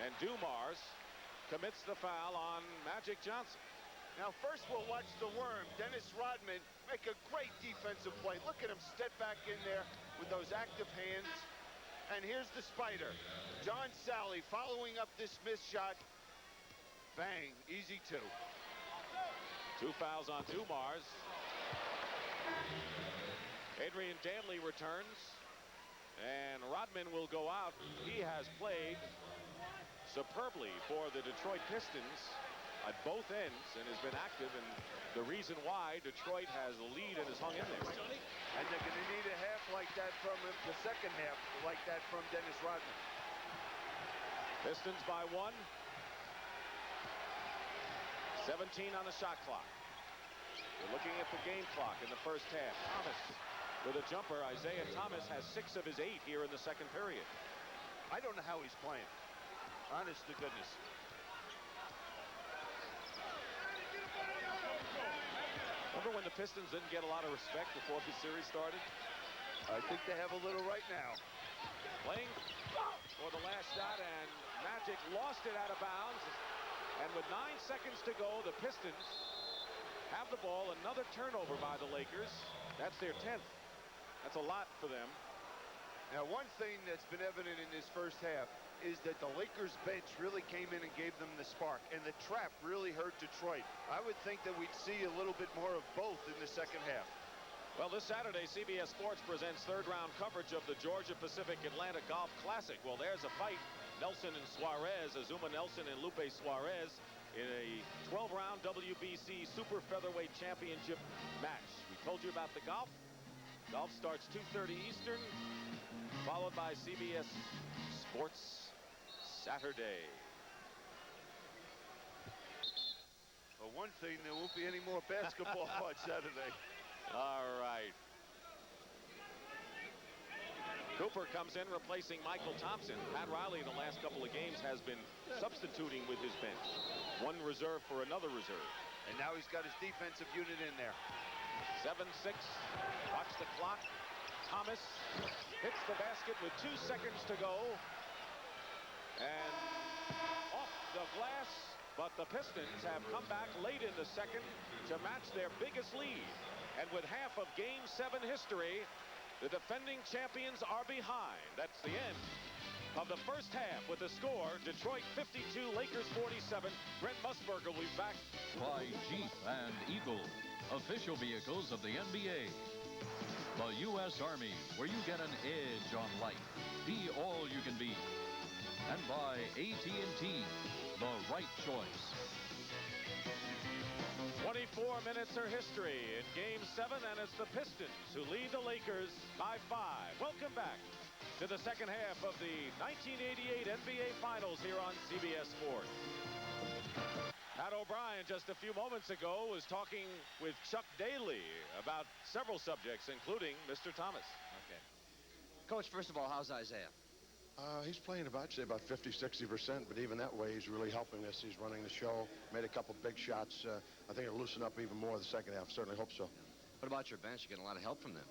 And Dumars commits the foul on Magic Johnson. Now, first we'll watch the worm, Dennis Rodman, make a great defensive play. Look at him step back in there with those active hands. And here's the spider, John Salley, following up this missed shot. Bang, easy 2. 2 fouls on Dumars. Adrian Dantley returns, and Rodman will go out. He has played superbly for the Detroit Pistons at both ends and has been active, and the reason why Detroit has a lead and has hung in there. And they're going to need a half like that from him, the second half like that from Dennis Rodman. Pistons by 1. 17 on the shot clock. We're looking at the game clock in the first half. Thomas with a jumper. Isiah Thomas has 6 of his 8 here in the second period. I don't know how he's playing. Honest to goodness. Remember when the Pistons didn't get a lot of respect before the series started? I think they have a little right now. Playing for the last shot, and Magic lost it out of bounds. And with 9 seconds to go, the Pistons have the ball. Another turnover by the Lakers. That's their 10th. That's a lot for them. Now, one thing that's been evident in this first half is that the Lakers bench really came in and gave them the spark, and the trap really hurt Detroit. I would think that we'd see a little bit more of both in the second half. Well, this Saturday, CBS Sports presents third-round coverage of the Georgia Pacific Atlantic Golf Classic. Well, there's a fight. Nelson and Suarez, Azuma Nelson and Lupe Suarez in a 12-round WBC Super Featherweight Championship match. We told you about the golf. Golf starts 2:30 Eastern, followed by CBS Sports Saturday. Well, one thing, there won't be any more basketball on Saturday. All right. Cooper comes in replacing Mychal Thompson. Pat Riley in the last couple of games has been substituting with his bench. One reserve for another reserve. And now he's got his defensive unit in there. 7-6. Watch the clock. Thomas hits the basket with 2 seconds to go. And off the glass. But the Pistons have come back late in the second to match their biggest lead. And with half of Game 7 history, the defending champions are behind. That's the end of the first half with the score, Detroit 52, Lakers 47. Brent Musburger will be back. By Jeep and Eagle, official vehicles of the NBA. The U.S. Army, where you get an edge on life. Be all you can be. And by AT&T, the right choice. 24 minutes are history in Game 7, and it's the Pistons who lead the Lakers by 5. Welcome back to the second half of the 1988 NBA Finals here on CBS Sports. Pat O'Brien just a few moments ago was talking with Chuck Daly about several subjects, including Mr. Thomas. Okay. Coach, first of all, how's Isiah? He's playing about 50-60%, but even that way, he's really helping us. He's running the show, made a couple big shots. I think it'll loosen up even more the second half. Certainly hope so. What about your bench? You getting a lot of help from them?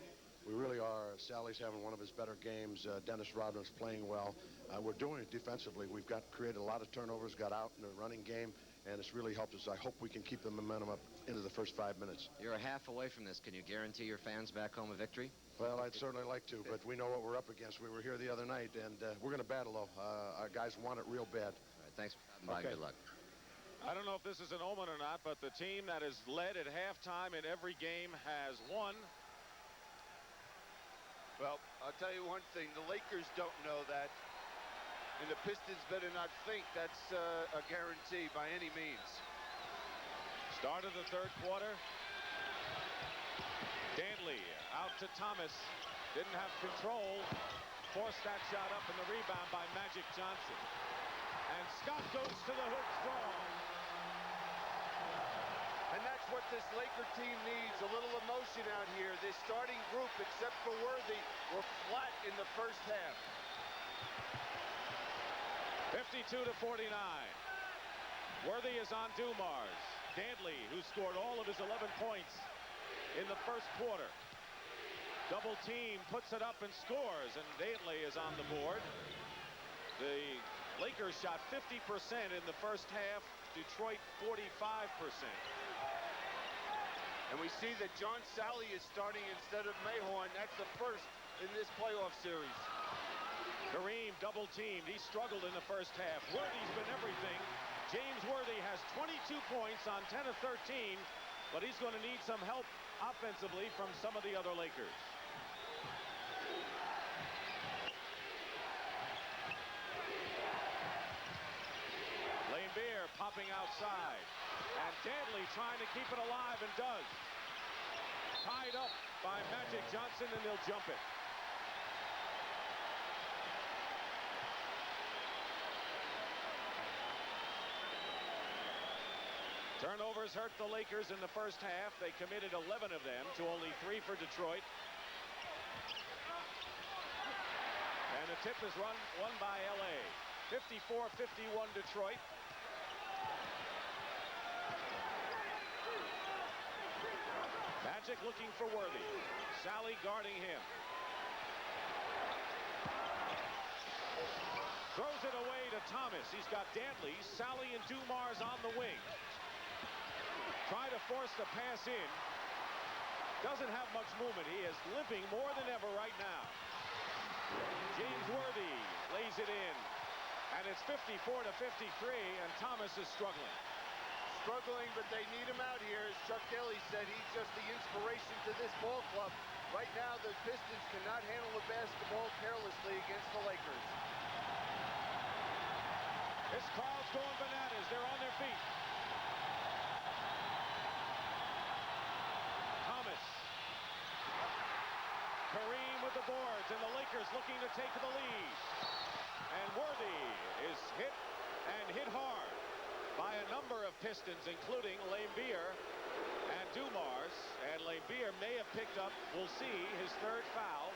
We really are. Salley's having one of his better games. Dennis Rodman's playing well. We're doing it defensively. We've created a lot of turnovers, got out in the running game, and it's really helped us. I hope we can keep the momentum up into the first 5 minutes. You're a half away from this. Can you guarantee your fans back home a victory? Well, I'd certainly like to, but we know what we're up against. We were here the other night, and we're going to battle, though. Our guys want it real bad. All right, thanks for stopping by. Good luck. I don't know if this is an omen or not, but the team that has led at halftime in every game has won. Well, I'll tell you one thing. The Lakers don't know that. And the Pistons better not think that's a guarantee by any means. Start of the third quarter. Dantley out to Thomas. Didn't have control. Forced that shot up, and the rebound by Magic Johnson. And Scott goes to the hoop strong. And that's what this Laker team needs, a little emotion out here. This starting group, except for Worthy, were flat in the first half. 52-49. Worthy is on Dumars. Dantley, who scored all of his 11 points in the first quarter. Double team, puts it up and scores, and Dantley is on the board. The Lakers shot 50% in the first half. Detroit 45%. And we see that John Salley is starting instead of Mahorn. That's the first in this playoff series. Kareem double teamed. He struggled in the first half. Worthy's been everything. James Worthy has 22 points on 10 of 13, but he's going to need some help offensively from some of the other Lakers. Laimbeer pops dropping outside. And Dantley trying to keep it alive and does. Tied up by Magic Johnson, and they'll jump it. Turnovers hurt the Lakers in the first half. They committed 11 of them to only 3 for Detroit. And the tip is won by LA. 54-51 Detroit. Magic looking for Worthy. Salley guarding him. Throws it away to Thomas. He's got Dantley, Salley, and Dumars on the wing. Try to force the pass in. Doesn't have much movement. He is limping more than ever right now. James Worthy lays it in. And it's 54-53, and Thomas is struggling. Struggling, but they need him out here. As Chuck Daly said, he's just the inspiration to this ball club. Right now, the Pistons cannot handle the basketball carelessly against the Lakers. This crowd's going bananas. They're on their feet. Thomas. Kareem with the boards, and the Lakers looking to take the lead. And Worthy is hit, and hit hard, by a number of Pistons, including Laimbeer and Dumars. And Laimbeer may have picked up, we'll see, his 3rd foul.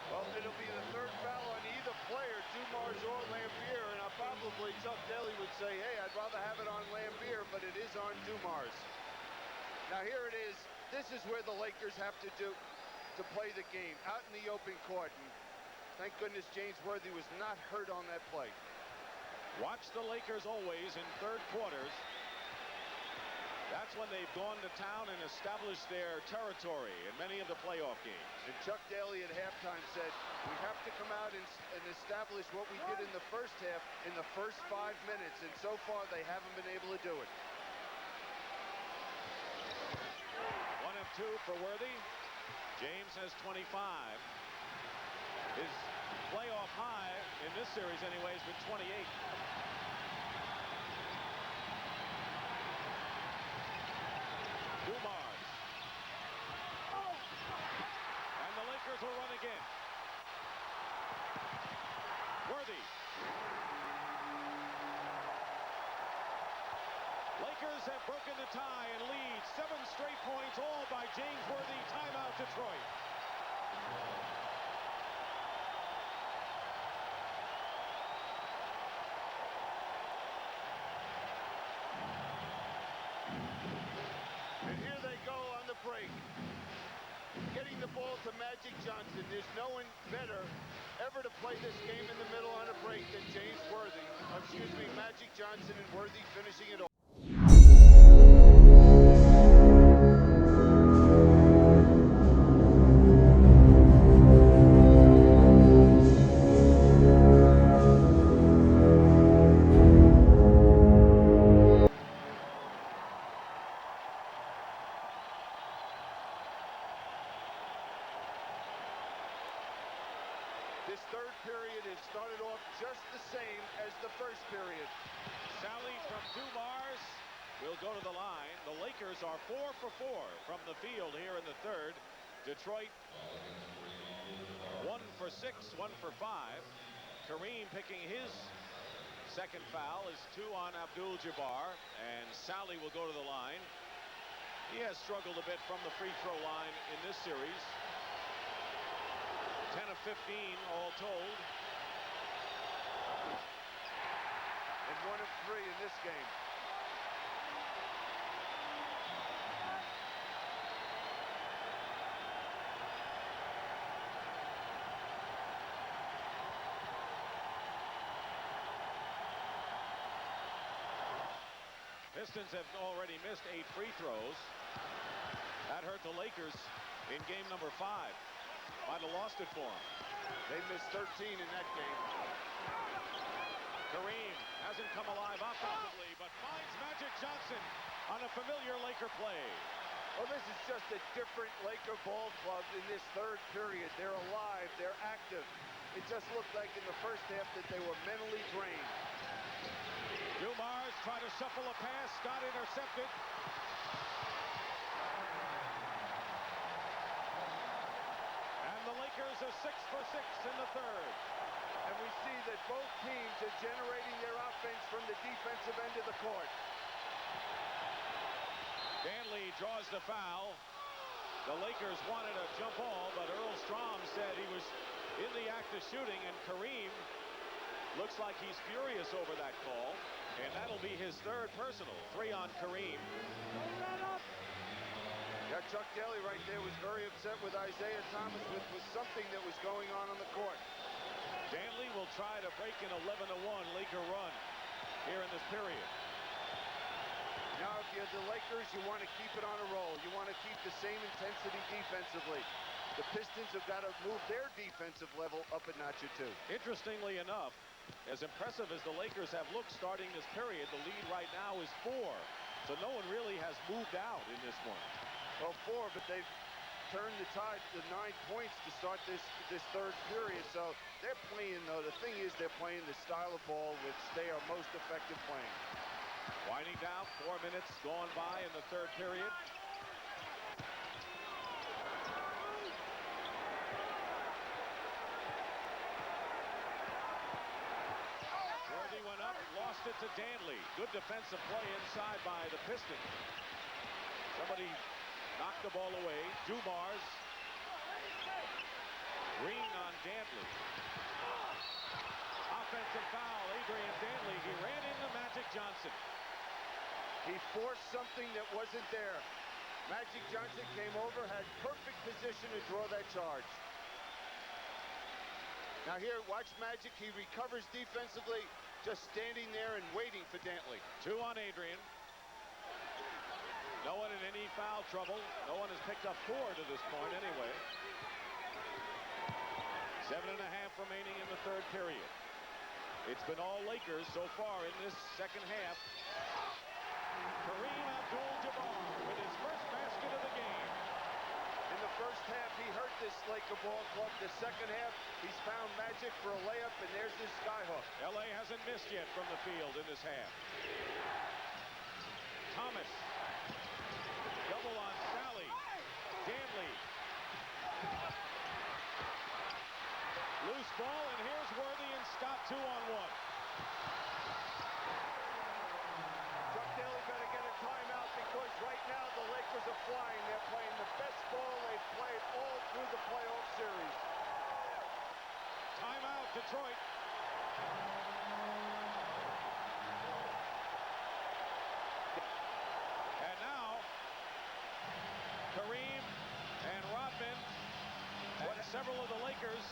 Well, it'll be the 3rd foul on either player, Dumars or Laimbeer, and probably Chuck Daly would say, hey, I'd rather have it on Laimbeer, but it is on Dumars. Now here it is. This is where the Lakers have to play the game, out in the open court. And thank goodness James Worthy was not hurt on that play. Watch the Lakers always in 3rd quarters. That's when they've gone to town and established their territory in many of the playoff games. And Chuck Daly at halftime said, we have to come out and establish what we did in the first half in the first 5 minutes. And so far, they haven't been able to do it. 1 of 2 for Worthy. James has 25. His playoff high in this series anyway has been 28. Dumars. And the Lakers will run again. Worthy. Lakers have broken the tie and lead 7 straight points, all by James Worthy. Timeout, Detroit. And here they go on the break. Getting the ball to Magic Johnson. There's no one better ever to play this game in the middle on a break than James Worthy. Excuse me, Magic Johnson, and Worthy finishing it off. This 3rd period has started off just the same as the 1st period. Salley from Dumars will go to the line. The Lakers are 4 for 4 from the field here in the 3rd. Detroit 1 for 6, 1 for 5. Kareem picking his 2nd foul is 2 on Abdul Jabbar, and Salley will go to the line. He has struggled a bit from the free throw line in this series. 10 of 15 all told. And 1 of 3 in this game. Pistons have already missed 8 free throws. That hurt the Lakers in game number 5. Might have lost it for them. They missed 13 in that game. Kareem hasn't come alive offensively, but finds Magic Johnson on a familiar Laker play. Well, this is just a different Laker ball club in this 3rd period. They're alive. They're active. It just looked like in the first half that they were mentally drained. Dumars try to shuffle a pass. Scott intercepted. And the Lakers are 6 for 6 in the third. And we see that both teams are generating their offense from the defensive end of the court. Dantley draws the foul. The Lakers wanted a jump ball, but Earl Strom said he was in the act of shooting, and Kareem looks like he's furious over that call, and that'll be his third personal. 3 on Kareem. Yeah, Chuck Daly right there was very upset with Isiah Thomas with something that was going on the court. Dantley will try to break an 11-1 Laker run here in this period. Now, if you're the Lakers, you want to keep it on a roll. You want to keep the same intensity defensively. The Pistons have got to move their defensive level up a notch or two. Interestingly enough, as impressive as the Lakers have looked starting this period, the lead right now is 4. So no one really has moved out in this one. Well, 4, but they've turned the tide to 9 points to start this third period. So they're playing, though. The thing is, they're playing the style of ball which they are most effective playing. Winding down, 4 minutes gone by in the third period. Worthy went up, lost it to Dantley. Good defensive play inside by the Pistons. Somebody knocked the ball away. Dumars. Green on Dantley. Offensive foul, Adrian Dantley. He ran into Magic Johnson. He forced something that wasn't there. Magic Johnson came over, had perfect position to draw that charge. Now here, watch Magic. He recovers defensively, just standing there and waiting for Dantley. 2 on Adrian. No one in any foul trouble. No one has picked up 4 to this point anyway. 7.5 remaining in the third period. It's been all Lakers so far in this second half. Kareem Abdul-Jabbar with his first basket of the game. In the first half, he hurt this Laker ball club. The second half, he's found Magic for a layup, and there's his skyhook. LA hasn't missed yet from the field in this half. Thomas. Double on Salley. Dantley. Loose ball, and here's Worthy and Scott 2-on-1. Chuck Daly better get a timeout because right now the Lakers are flying. They're playing the best ball they've played all through the playoff series. Timeout, Detroit. And now, Kareem and Rodman and several of the Lakers.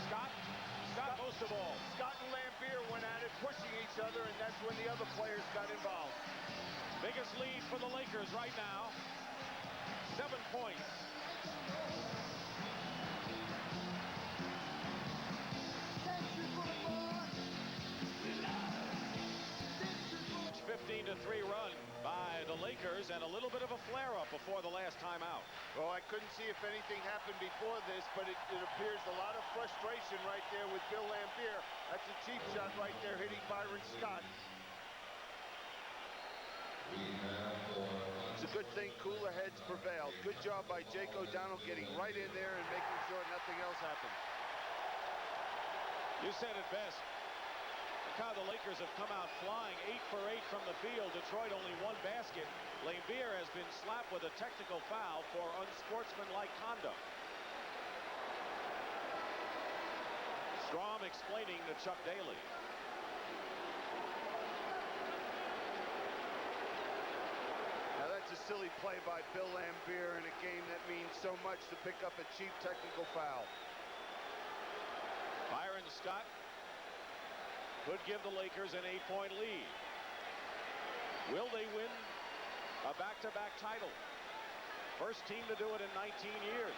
Scott most of all. Scott and Laimbeer went at it, pushing each other, and that's when the other players got involved. Biggest lead for the Lakers right now. 7 points. 15-3 run by the Lakers, and a little bit of a flare-up before the last timeout. Well, I couldn't see if anything happened before this, but it appears a lot of frustration right there with Bill Laimbeer. That's a cheap shot right there, hitting Byron Scott. It's a good thing cooler heads prevailed. Good job by Jake O'Donnell getting right in there and making sure nothing else happened. You said it best. Look how the Lakers have come out flying, 8 for 8 from the field. Detroit only 1 basket. Laimbeer has been slapped with a technical foul for unsportsmanlike conduct. Strom explaining to Chuck Daly. Now that's a silly play by Bill Laimbeer in a game that means so much to pick up a cheap technical foul. Byron Scott could give the Lakers an 8-point lead. Will they win a back-to-back title? First team to do it in 19 years.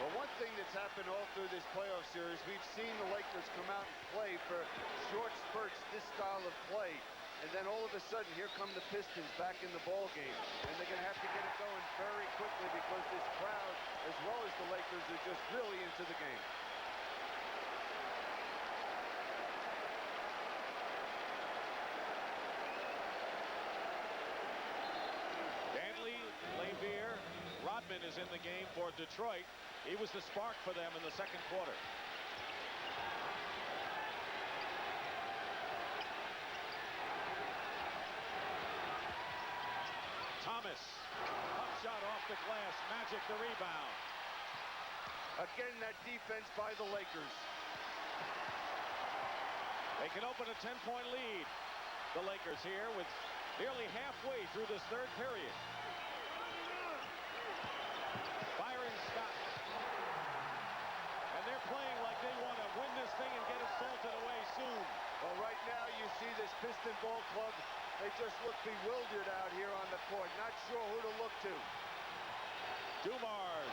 Well, one thing that's happened all through this playoff series, we've seen the Lakers come out and play for short spurts, this style of play. And then all of a sudden, here come the Pistons back in the ball game. And they're going to have to get it going very quickly because this crowd, as well as the Lakers, are just really into the game. in the game for Detroit. He was the spark for them in the second quarter. Thomas, up shot off the glass. Magic the rebound. Again, that defense by the Lakers. They can open a 10-point lead. The Lakers here with nearly halfway through this third period. Byron Scott. And they're playing like they want to win this thing and get it salted away soon. Well, right now you see this Piston ball club. They just look bewildered out here on the court. Not sure who to look to. Dumars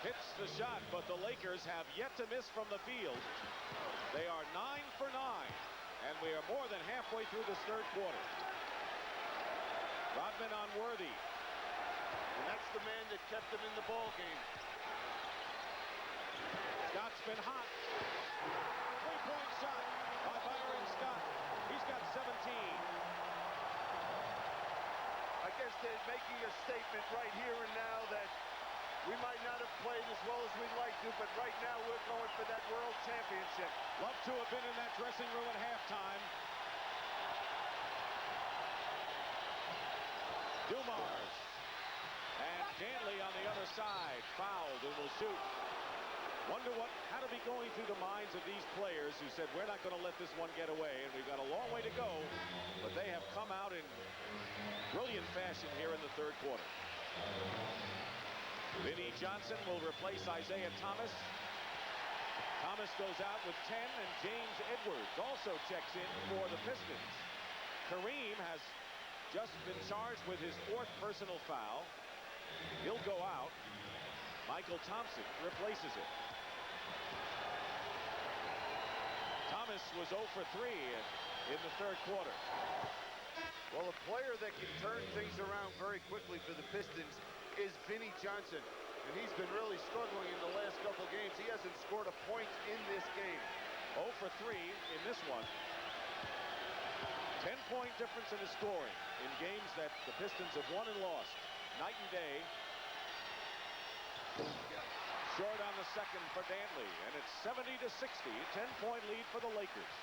hits the shot, but the Lakers have yet to miss from the field. They are 9 for 9, and we are more than halfway through this third quarter. Rodman on Worthy. And that's the man that kept them in the ball game. Scott's been hot. Three-point shot by Byron Scott. He's got 17. I guess they're making a statement right here and now that we might not have played as well as we'd like to, but right now we're going for that world championship. Love to have been in that dressing room at halftime. Dumars. And Dantley on the other side. Fouled and will shoot. Wonder what had to be going through the minds of these players who said, we're not going to let this one get away, and we've got a long way to go, but they have come out in brilliant fashion here in the third quarter. Vinnie Johnson will replace Isiah Thomas. Thomas goes out with 10, and James Edwards also checks in for the Pistons. Kareem has just been charged with his 4th personal foul. He'll go out. Mychal Thompson replaces him. Thomas was 0 for 3 in the third quarter. Well, a player that can turn things around very quickly for the Pistons is Vinnie Johnson. And he's been really struggling in the last couple games. He hasn't scored a point in this game. 0 for 3 in this one. 10-point difference in his scoring in games that the Pistons have won and lost. Night and day. Short on the second for Dantley, and it's 70-60, 10-point lead for the Lakers.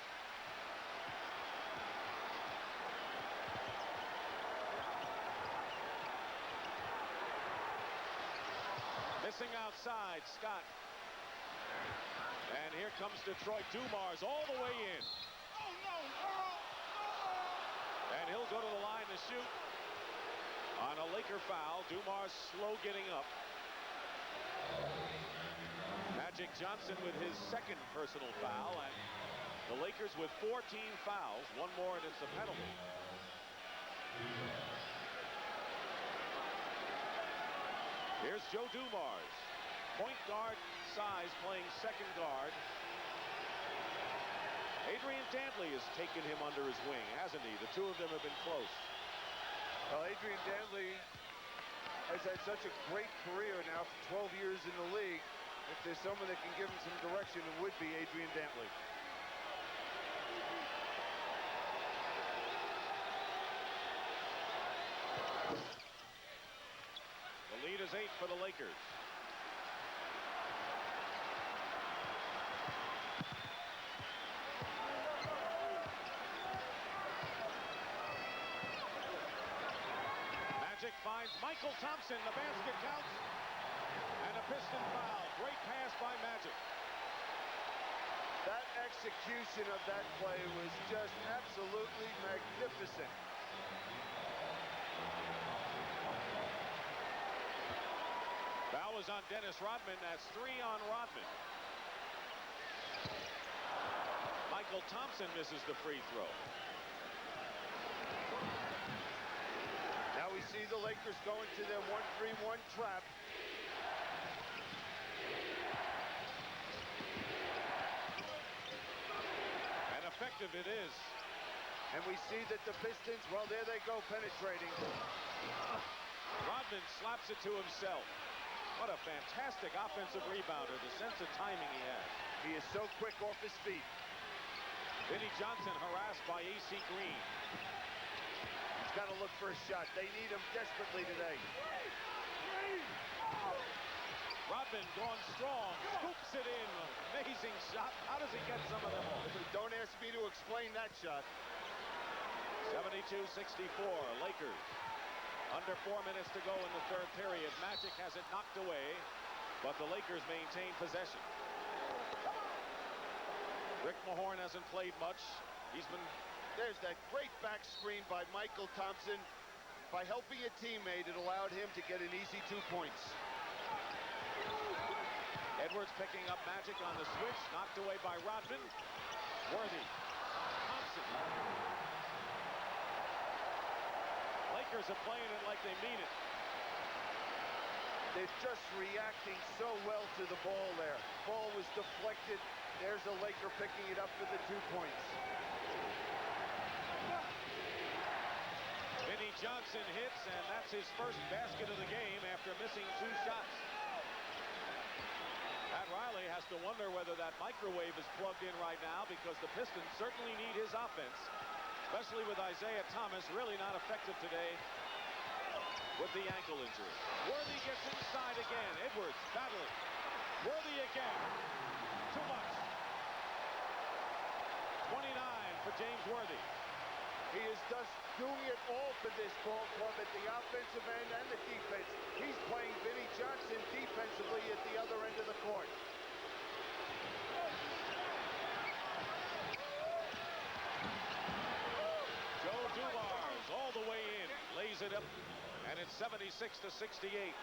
Missing outside, Scott. And here comes Detroit. Dumars all the way in. And he'll go to the line to shoot. On a Laker foul, Dumars slow getting up. Magic Johnson with his 2nd personal foul, and the Lakers with 14 fouls. One more and it's a penalty. Here's Joe Dumars, point guard size, playing 2nd guard. Adrian Dantley has taken him under his wing, hasn't he? The two of them have been close. Well, Adrian Dantley has had such a great career now for 12 years in the league. If there's someone that can give him some direction, it would be Adrian Dantley. The lead is 8 for the Lakers. Magic finds Mychal Thompson. The basket counts. And a Piston foul. Great pass by Magic. That execution of that play was just absolutely magnificent. Foul was on Dennis Rodman. That's 3 on Rodman. Mychal Thompson misses the free throw. Now we see the Lakers going to their 1-3-1 trap. And effective it is. And we see that the Pistons, well, there they go, penetrating. Rodman slaps it to himself. What a fantastic offensive rebounder, the sense of timing he has. He is so quick off his feet. Vinnie Johnson harassed by A.C. Green. He's got to look for a shot. They need him desperately today. Rodman gone strong, scoops it in. Amazing shot. How does he get some of them off? Don't ask me to explain that shot. 72-64, Lakers. Under 4 minutes to go in the third period. Magic has it knocked away, but the Lakers maintain possession. Rick Mahorn hasn't played much. There's that great back screen by Mychal Thompson. By helping a teammate, it allowed him to get an easy 2 points. Edwards picking up Magic on the switch, knocked away by Rodman. Worthy. Thompson. Lakers are playing it like they mean it. They're just reacting so well to the ball there. Ball was deflected. There's a Laker picking it up for the 2 points. Vinnie Johnson hits, and that's his first basket of the game after missing 2 shots. Pat Riley has to wonder whether that microwave is plugged in right now, because the Pistons certainly need his offense, especially with Isiah Thomas really not effective today with the ankle injury. Worthy gets inside again. Edwards battling. Worthy again. Too much. 29 for James Worthy. He is thus doing it all for this ball club at the offensive end and the defense. He's playing Vinnie Johnson defensively at the other end of the court. Joe Dumars all the way in, lays it up, and it's 76-68.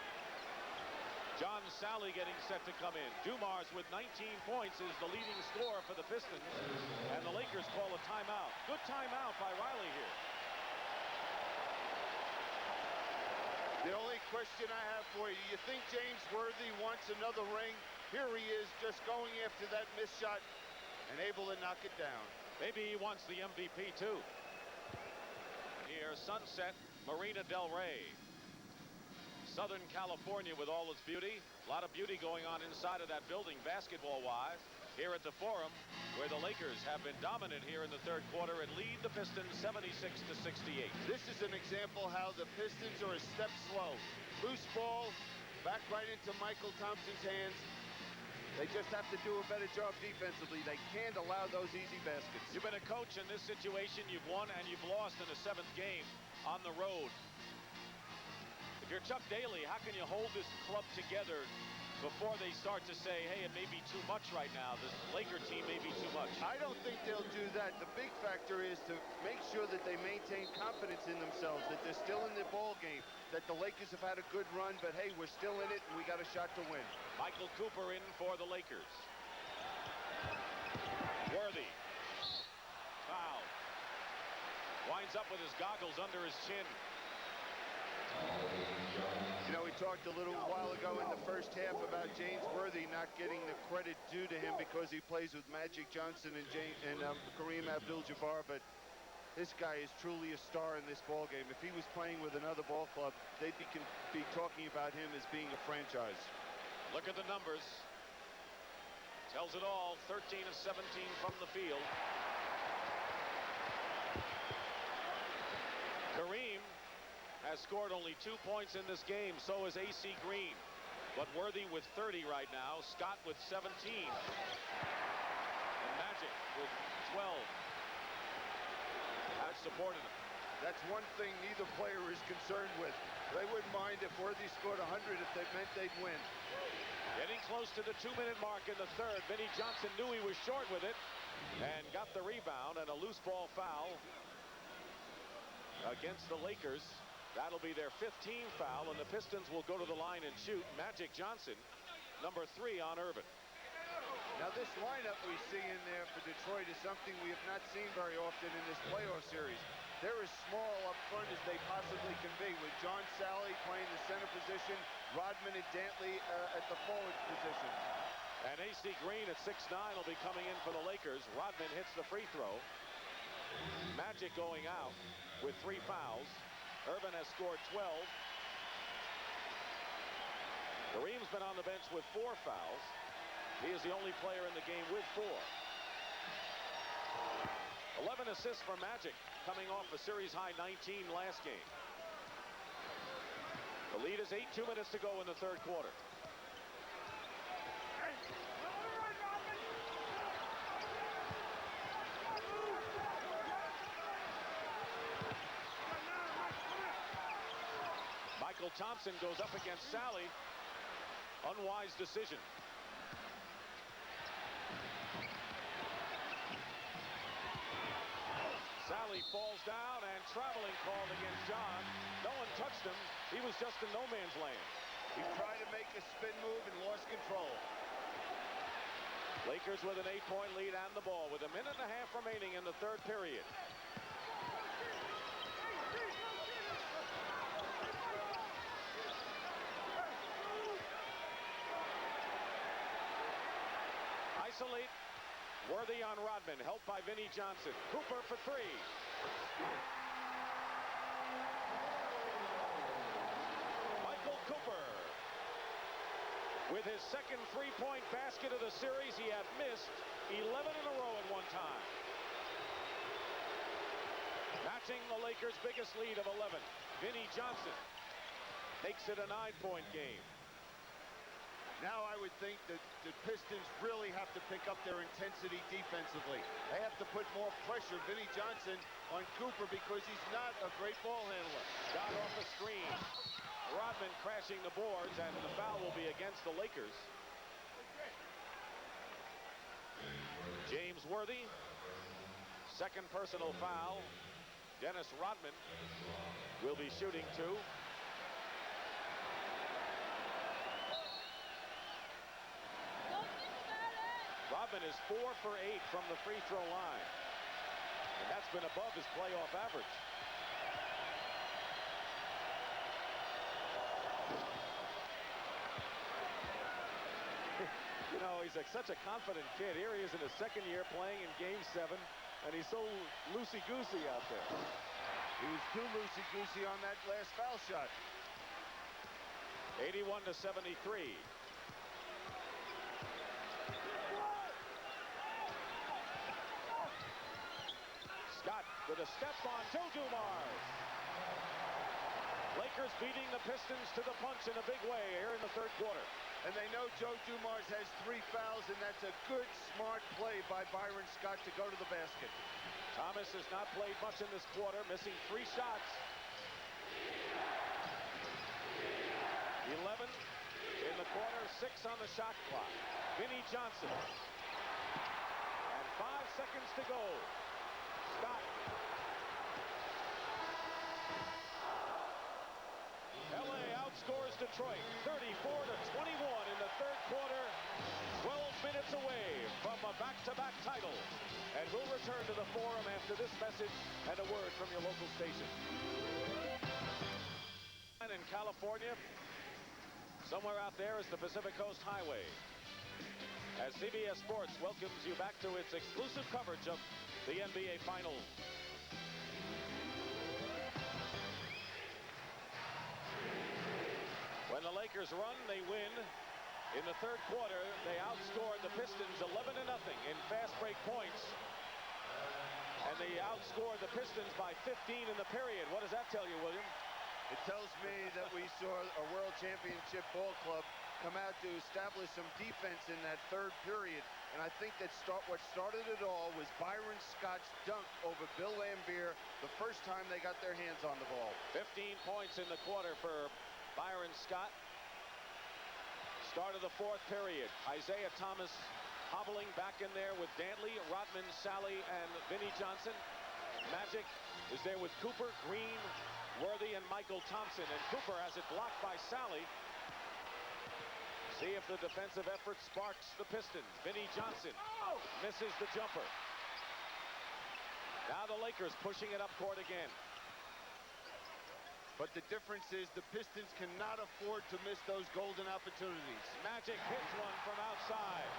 John Salley getting set to come in. Dumars with 19 points is the leading scorer for the Pistons, and the Lakers call a timeout. Good timeout by Riley here. The only question I have for you, you think James Worthy wants another ring? Here he is, just going after that missed shot and able to knock it down. Maybe he wants the MVP too. Here, Sunset, Marina Del Rey. Southern California with all its beauty. A lot of beauty going on inside of that building basketball-wise. Here at the Forum, where the Lakers have been dominant here in the third quarter and lead the Pistons 76-68. This is an example how the Pistons are a step slow. Loose ball, back right into Mychal Thompson's hands. They just have to do a better job defensively. They can't allow those easy baskets. You've been a coach in this situation. You've won and you've lost in the 7th game on the road. If you're Chuck Daly, how can you hold this club together before they start to say, hey, it may be too much right now. This Laker team may be too much. I don't think they'll do that. The big factor is to make sure that they maintain confidence in themselves, that they're still in the ball game, that the Lakers have had a good run, but hey, we're still in it and we got a shot to win. Michael Cooper in for the Lakers. Worthy. Foul. Winds up with his goggles under his chin. You know, we talked a little while ago in the first half about James Worthy not getting the credit due to him because he plays with Magic Johnson and Kareem Abdul-Jabbar, but this guy is truly a star in this ball game. If he was playing with another ball club, they'd be talking about him as being a franchise. Look at the numbers. Tells it all. 13 of 17 from the field. Kareem has scored only 2 points in this game. So is AC Green. But Worthy with 30 right now. Scott with 17. And Magic with 12. That's supported him. That's one thing neither player is concerned with. They wouldn't mind if Worthy scored 100 if that meant they'd win. Getting close to the 2-minute mark in the third. Vinnie Johnson knew he was short with it and got the rebound, and a loose ball foul against the Lakers. That'll be their 15th foul, and the Pistons will go to the line and shoot. Magic Johnson, number 3 on Irvin. Now this lineup we see in there for Detroit is something we have not seen very often in this playoff series. They're as small up front as they possibly can be, with John Salley playing the center position, Rodman and Dantley at the forward position. And AC Green at 6'9" will be coming in for the Lakers. Rodman hits the free throw. Magic going out with 3 fouls. Irvin has scored 12. Kareem's been on the bench with 4 fouls. He is the only player in the game with 4. 11 assists for Magic, coming off a series-high 19 last game. The lead is 2 minutes to go in the third quarter. Mychal Thompson goes up against Salley. Unwise decision. Salley falls down and traveling called against John. No one touched him. He was just in no man's land. He tried to make a spin move and lost control. Lakers with an 8-point lead and the ball with a minute and a half remaining in the third period. Isolate. Worthy on Rodman, helped by Vinnie Johnson. Cooper for three. Mychal Cooper. With his second three-point basket of the series, he had missed 11 in a row at one time. Matching the Lakers' biggest lead of 11. Vinnie Johnson makes it a 9-point game. Now I would think that the Pistons really have to pick up their intensity defensively. They have to put more pressure, Vinnie Johnson, on Cooper because he's not a great ball handler. Shot off the screen. Rodman crashing the boards, and the foul will be against the Lakers. James Worthy. Second personal foul. Dennis Rodman will be shooting two. Rodman is 4 for 8 from the free throw line. And that's been above his playoff average. You know, he's such a confident kid. Here he is in his second year playing in Game 7, and he's so loosey-goosey out there. He was too loosey-goosey on that last foul shot. 81-73. Scott with a step on Dumars. Lakers beating the Pistons to the punch in a big way here in the third quarter. And they know Dumars has 3 fouls, and that's a good, smart play by Byron Scott to go to the basket. Thomas has not played much in this quarter, missing 3 shots. 11 in the quarter, 6 on the shot clock. Vinnie Johnson. And 5 seconds to go. Scott. LA outscores Detroit 34-21 in the third quarter. 12 minutes away from a back-to-back title. And we'll return to the forum after this message and a word from your local station. In California, somewhere out there is the Pacific Coast Highway. As CBS Sports welcomes you back to its exclusive coverage of the NBA Finals. When the Lakers run, they win. In the third quarter, they outscored the Pistons 11-0 in fast break points. And they outscored the Pistons by 15 in the period. What does that tell you, William? It tells me that we saw a World Championship ball club come out to establish some defense in that third period. And I think that what started it all was Byron Scott's dunk over Bill Laimbeer the first time they got their hands on the ball. 15 points in the quarter for Byron Scott. Start of the fourth period. Isiah Thomas hobbling back in there with Dantley, Rodman, Salley, and Vinnie Johnson. Magic is there with Cooper, Green, Worthy, and Mychal Thompson. And Cooper has it blocked by Salley. See if the defensive effort sparks the Pistons. Vinnie Johnson misses the jumper. Now the Lakers pushing it up court again. But the difference is the Pistons cannot afford to miss those golden opportunities. Magic hits one from outside.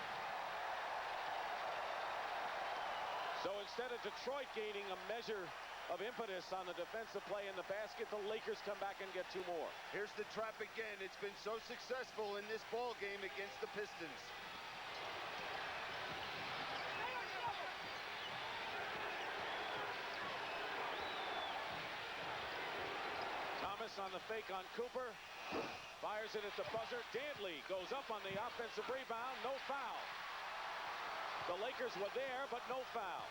So instead of Detroit gaining a measure of impetus on the defensive play in the basket, the Lakers come back and get 2 more. Here's the trap again. It's been so successful in this ball game against the Pistons. Thomas on the fake on Cooper. Fires it at the buzzer. Dantley goes up on the offensive rebound. No foul. The Lakers were there, but no foul.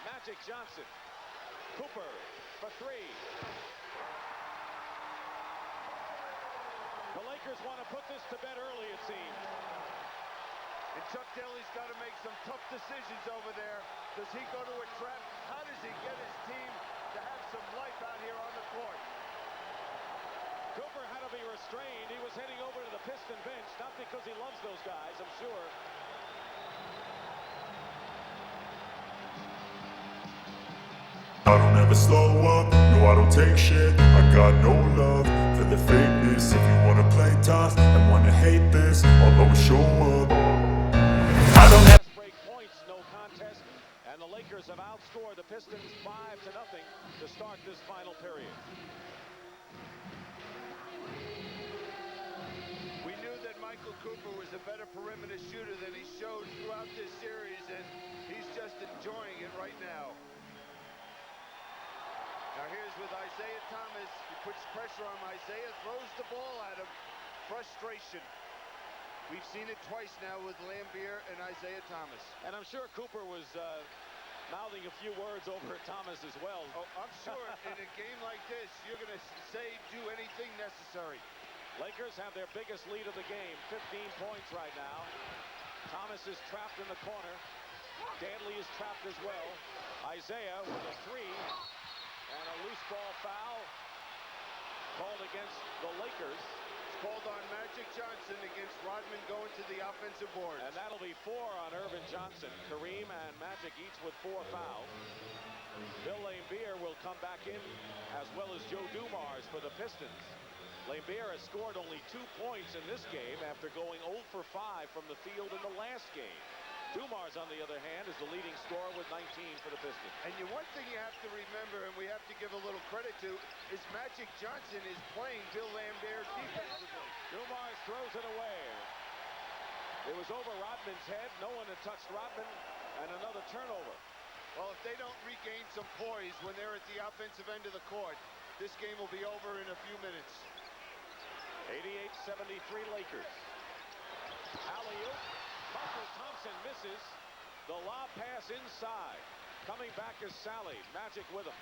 Magic Johnson. Cooper for 3. Lakers want to put this to bed early, it seems. And Chuck Daly's got to make some tough decisions over there. Does he go to a trap? How does he get his team to have some life out here on the court? Cooper had to be restrained. He was heading over to the Piston bench, not because he loves those guys, I'm sure. I don't ever slow up, no I don't take shit. I got no love for the fakeness. If you wanna play tough and wanna hate this, I'll always show up. I don't have break points, no contest, and the Lakers have outscored the Pistons 5-0 to start this final period. We knew that Mychal Cooper was a better perimeter shooter than he showed throughout this series, and he's just enjoying it right now. Now here's with Isiah Thomas. He puts pressure on Isiah, throws the ball at him. Frustration. We've seen it twice now with Laimbeer and Isiah Thomas. And I'm sure Cooper was mouthing a few words over at Thomas as well. Oh, I'm sure in a game like this, you're going to say, do anything necessary. Lakers have their biggest lead of the game, 15 points right now. Thomas is trapped in the corner. Dantley is trapped as well. Isiah with a three. And a loose ball foul called against the Lakers. It's called on Magic Johnson against Rodman going to the offensive board. And that'll be 4 on Irvin Johnson. Kareem and Magic each with 4 fouls. Bill Laimbeer will come back in, as well as Joe Dumars for the Pistons. Laimbeer has scored only 2 points in this game after going 0 for 5 from the field in the last game. Dumars, on the other hand, is the leading scorer with 19 for the Pistons. And one thing you have to remember, and we have to give a little credit to, is Magic Johnson is playing Bill Laimbeer defensively. Dumars throws it away. It was over Rodman's head. No one had touched Rodman, and another turnover. Well, if they don't regain some poise when they're at the offensive end of the court, this game will be over in a few minutes. 88-73 Lakers. Alley-oop. Thompson misses. The lob pass inside. Coming back is Salley. Magic with him.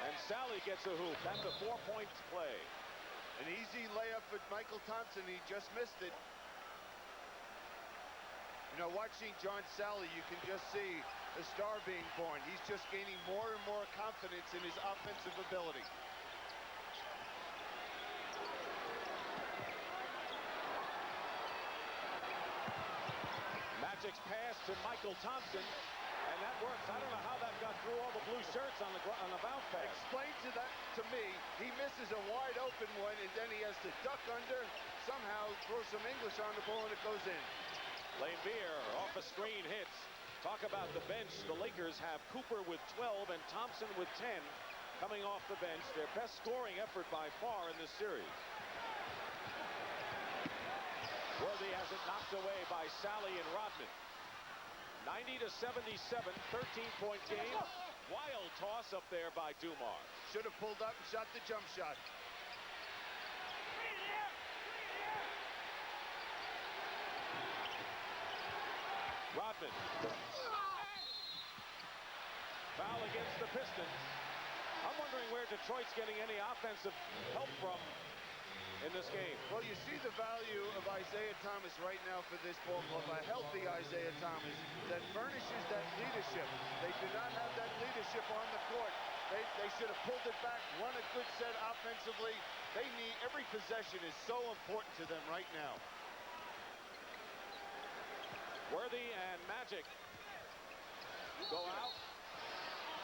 And Salley gets a hoop. That's a 4-point play. An easy layup for Mychal Thompson. He just missed it. You know, watching John Salley, you can just see a star being born. He's just gaining more and more confidence in his offensive ability. Magic's pass to Mychal Thompson, and that works. I don't know how that got through all the blue shirts on the bounce pass. Explain that to me. He misses a wide open one, and then he has to duck under, somehow throw some English on the ball, and it goes in. Laimbeer off a screen hits. Talk about the bench. The Lakers have Cooper with 12 and Thompson with 10 coming off the bench. Their best scoring effort by far in this series. Worthy has it knocked away by Salley and Rodman. 90-77, 13-point game. Wild toss up there by Dumars. Should have pulled up and shot the jump shot. Rodman. Foul against the Pistons. I'm wondering where Detroit's getting any offensive help from in this game. Well, you see the value of Isiah Thomas right now for this ball club. A healthy Isiah Thomas that furnishes that leadership. They do not have that leadership on the court. They should have pulled it back, run a good set offensively. They need, every possession is so important to them right now. Worthy and Magic go out.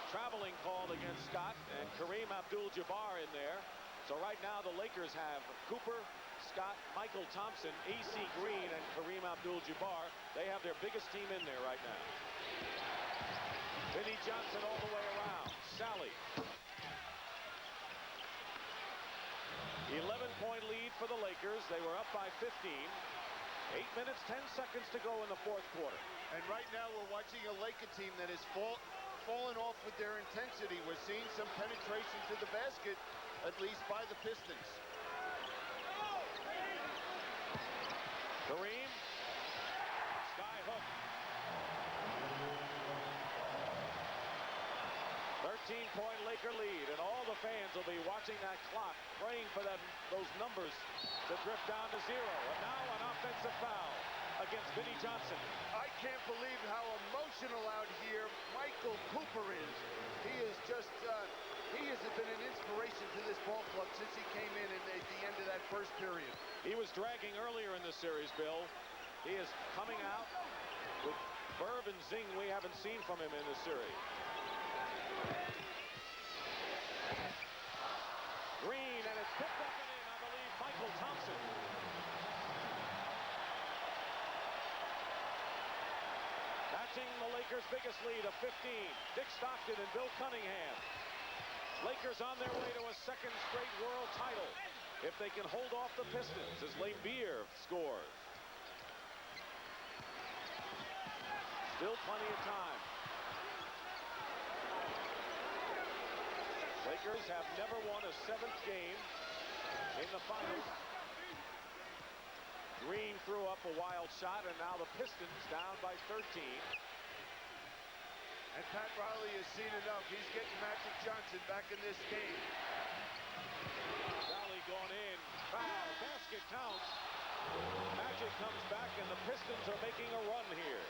Traveling called against Scott, and Kareem Abdul-Jabbar in there. So right now the Lakers have Cooper, Scott, Mychal Thompson, A.C. Green, and Kareem Abdul-Jabbar. They have their biggest team in there right now. Vinnie Johnson all the way around. Salley. 11-point lead for the Lakers. They were up by 15. 8 minutes, 10 seconds to go in the fourth quarter. And right now we're watching a Laker team that has fallen off with their intensity. We're seeing some penetration to the basket, at least by the Pistons. Kareem. Sky hook. 15-point Laker lead, and all the fans will be watching that clock, praying for those numbers to drift down to 0. And now an offensive foul against Vinnie Johnson. I can't believe how emotional out here Mychal Cooper is. He is just, he has been an inspiration to this ball club since he came in at the end of that first period. He was dragging earlier in the series, Bill. He is coming out with verve and zing we haven't seen from him in this series. Green, and it's picked up and in, I believe, Mychal Thompson. Matching the Lakers' biggest lead of 15. Dick Stockton and Bill Cunningham. Lakers on their way to a second straight world title if they can hold off the Pistons as Laimbeer scores. Still plenty of time. Lakers have never won a 7th game in the finals. Green threw up a wild shot, and now the Pistons down by 13. And Pat Riley has seen enough. He's getting Magic Johnson back in this game. Salley going in. Foul. Basket counts. Magic comes back, and the Pistons are making a run here.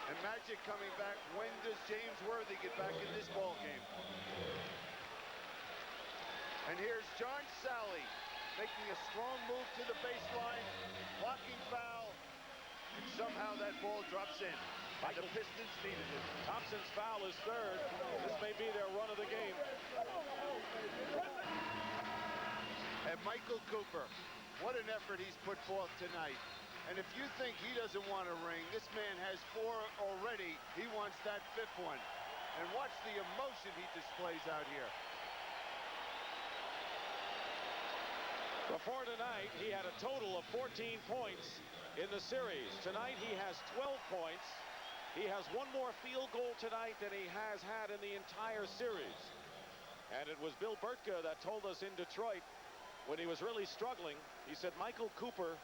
And Magic coming back. When does James Worthy get back in this ball game? And here's John Salley making a strong move to the baseline, blocking foul, and somehow that ball drops in. And the Pistons needed it. Thompson's foul is 3rd. This may be their run of the game. And Mychal Cooper, what an effort he's put forth tonight. And if you think he doesn't want a ring, this man has 4 already. He wants that 5th one. And watch the emotion he displays out here. Before tonight, he had a total of 14 points in the series. Tonight, he has 12 points. He has 1 more field goal tonight than he has had in the entire series. And it was Bill Bertka that told us in Detroit when he was really struggling. He said Mychal Cooper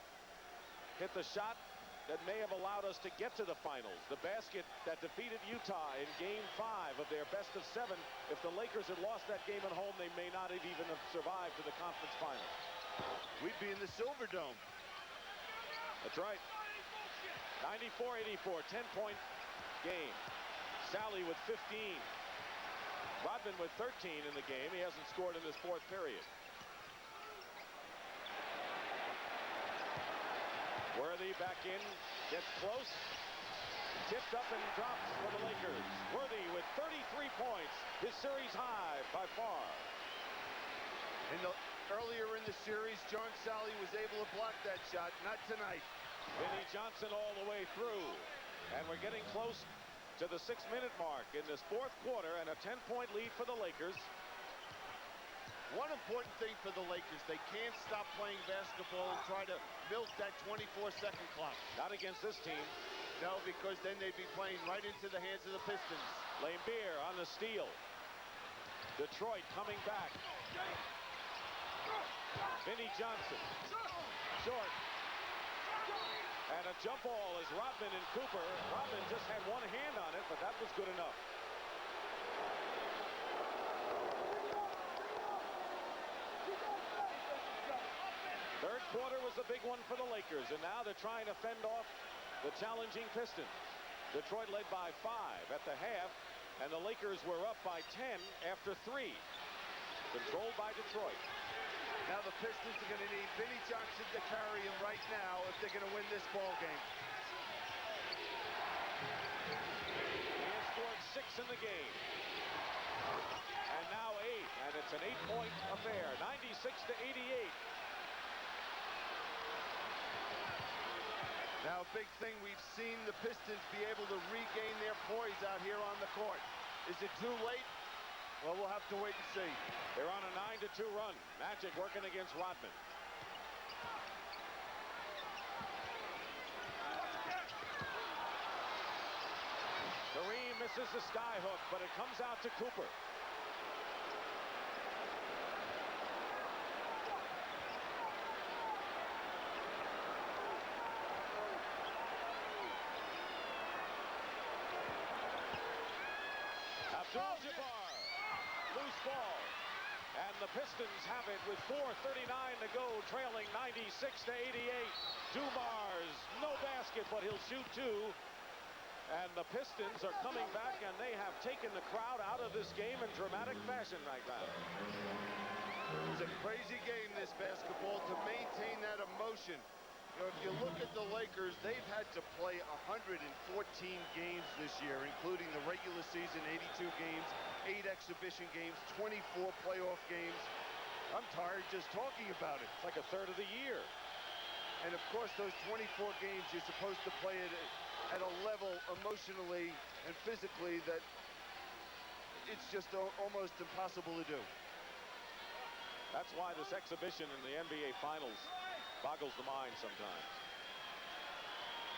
hit the shot that may have allowed us to get to the finals. The basket that defeated Utah in Game 5 of their best of 7. If the Lakers had lost that game at home, they may not have even have survived to the conference finals. We'd be in the Silverdome. That's right. 94-84, 10-point game. Salley with 15. Rodman with 13 in the game. He hasn't scored in this 4th period. Worthy back in, gets close. Tipped up and drops for the Lakers. Worthy with 33 points, his series high by far. Earlier in the series, John Salley was able to block that shot. Not tonight. Vinnie Johnson all the way through. And we're getting close to the 6-minute mark in this 4th quarter, and a 10-point lead for the Lakers. One important thing for the Lakers, they can't stop playing basketball and try to milk that 24-second clock. Not against this team. No, because then they'd be playing right into the hands of the Pistons. Laimbeer on the steal. Detroit coming back. Vinnie Johnson. Short. And a jump ball is Rodman and Cooper. Rodman just had 1 hand on it, but that was good enough. Third quarter was a big one for the Lakers, and now they're trying to fend off the challenging Pistons. Detroit led by 5 at the half, and the Lakers were up by 10 after 3. Controlled by Detroit. Now the Pistons are going to need Vinnie Johnson to carry him right now if they're going to win this ball game. He has scored 6 in the game. And now 8, and it's an 8-point affair, 96-88. Now, a big thing, we've seen the Pistons be able to regain their poise out here on the court. Is it too late? Well, we'll have to wait and see. They're on a 9-2 run. Magic working against Rodman. Kareem misses the sky hook, but it comes out to Cooper. Abdul Jabbar. Loose ball. And the Pistons have it with 4:39 to go, trailing 96-88. Dumars, no basket, but he'll shoot two. And the Pistons are coming back, and they have taken the crowd out of this game in dramatic fashion right now. It's a crazy game, this basketball, to maintain that emotion. You know, if you look at the Lakers, they've had to play 114 games this year, including the regular season, 82 games, 8 exhibition games, 24 playoff games. I'm tired just talking about it. It's like a third of the year. And of course, those 24 games, you're supposed to play it at a level emotionally and physically that it's just almost impossible to do. That's why this exhibition in the NBA Finals boggles the mind sometimes.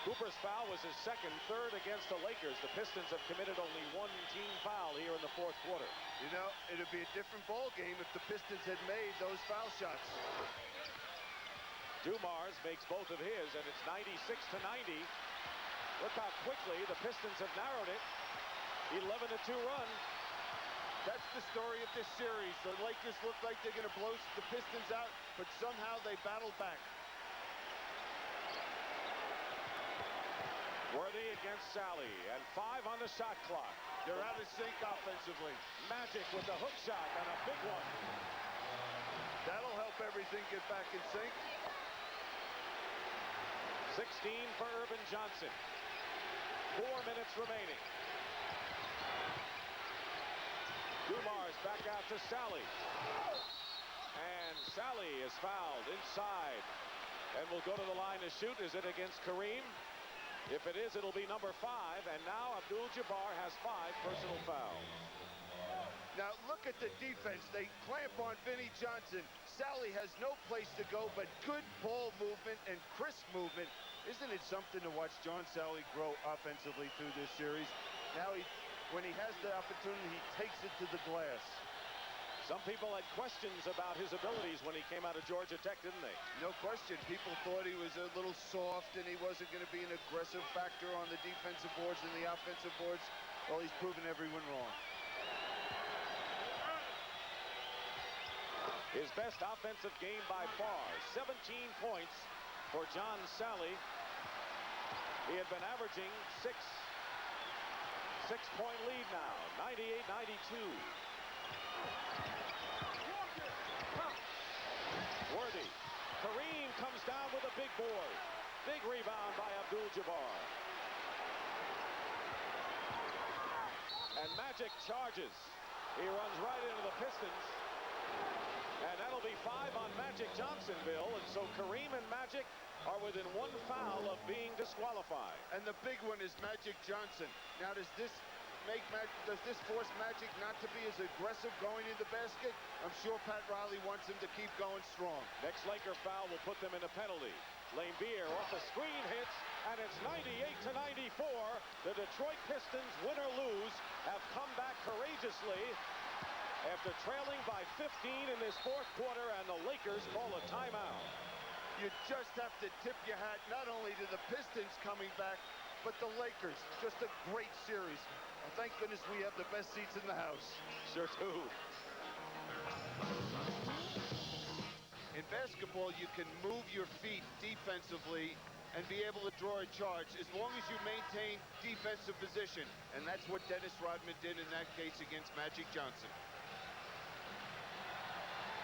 Cooper's foul was his second, third against the Lakers. The Pistons have committed only one team foul here in the fourth quarter. You know, it'd be a different ball game if the Pistons had made those foul shots. Dumars makes both of his, and it's 96-90. Look how quickly the Pistons have narrowed it. 11-2 run. That's the story of this series. The Lakers look like they're going to blow the Pistons out, but somehow they battle back. Worthy against Salley, and 5 on the shot clock. They're out of sync offensively. Magic with the hook shot, and a big one. That'll help everything get back in sync. 16 for Urban Johnson. 4 minutes remaining. Dumars back out to Salley. And Salley is fouled inside. And will go to the line to shoot. Is it against Kareem? If it is, it'll be number 5. And now Abdul Jabbar has 5 personal fouls. Now look at the defense. They clamp on Vinnie Johnson. Salley has no place to go but good ball movement and crisp movement. Isn't it something to watch John Salley grow offensively through this series? Now when he has the opportunity, he takes it to the glass. Some people had questions about his abilities when he came out of Georgia Tech, didn't they? No question. People thought he was a little soft and he wasn't going to be an aggressive factor on the defensive boards and the offensive boards. Well, he's proven everyone wrong. His best offensive game by far, 17 points for John Salley. He had been averaging 6-point lead now, 98-92. Worthy. Kareem comes down with a big board. Big rebound by Abdul Jabbar. And Magic charges. He runs right into the Pistons. And that'll be 5 on Magic Johnsonville. And so Kareem and Magic are within 1 foul of being disqualified. And the big one is Magic Johnson. Now does this force Magic not to be as aggressive going in the basket? I'm sure Pat Riley wants him to keep going strong. Next Laker foul will put them in a penalty. Laimbeer off the screen hits, and it's 98-94. The Detroit Pistons, win or lose, have come back courageously after trailing by 15 in this fourth quarter, and the Lakers call a timeout. You just have to tip your hat not only to the Pistons coming back, but the Lakers. Just a great series. Well, thank goodness we have the best seats in the house. Sure do. In basketball, you can move your feet defensively and be able to draw a charge as long as you maintain defensive position. And that's what Dennis Rodman did in that case against Magic Johnson.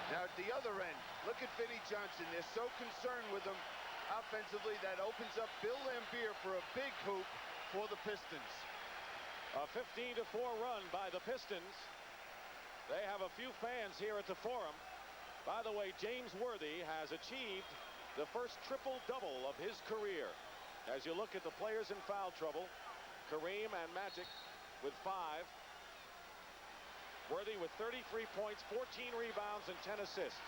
Now at the other end, look at Vinnie Johnson. They're so concerned with him offensively that opens up Bill Laimbeer for a big hoop for the Pistons. A 15-4 run by the Pistons. They have a few fans here at the Forum. By the way, James Worthy has achieved the first triple-double of his career. As you look at the players in foul trouble, Kareem and Magic with 5. Worthy with 33 points, 14 rebounds, and 10 assists.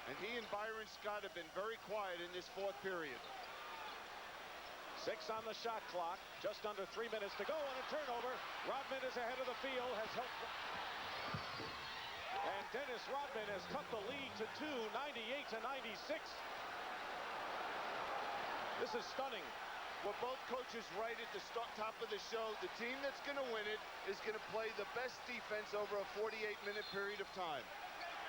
And he and Byron Scott have been very quiet in this fourth period. 6 on the shot clock, just under 3 minutes to go, and a turnover. Rodman is ahead of the field, has helped. And Dennis Rodman has cut the lead to 2, 98-96. This is stunning. Well, both coaches right at the top of the show. The team that's going to win it is going to play the best defense over a 48-minute period of time.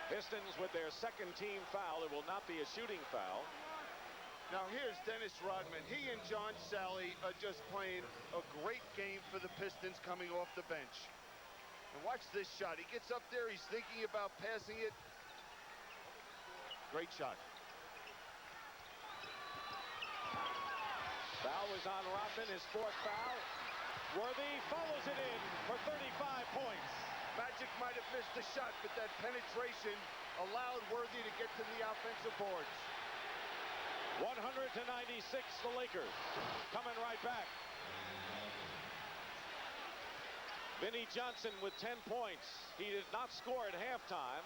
Pistons with their second team foul. It will not be a shooting foul. Now here's Dennis Rodman. He and John Salley are just playing a great game for the Pistons coming off the bench. And watch this shot. He gets up there. He's thinking about passing it. Great shot. Foul is on Rodman, his fourth foul. Worthy follows it in for 35 points. Magic might have missed the shot, but that penetration allowed Worthy to get to the offensive boards. 100-96, the Lakers coming right back. Vinnie Johnson with 10 points. He did not score at halftime.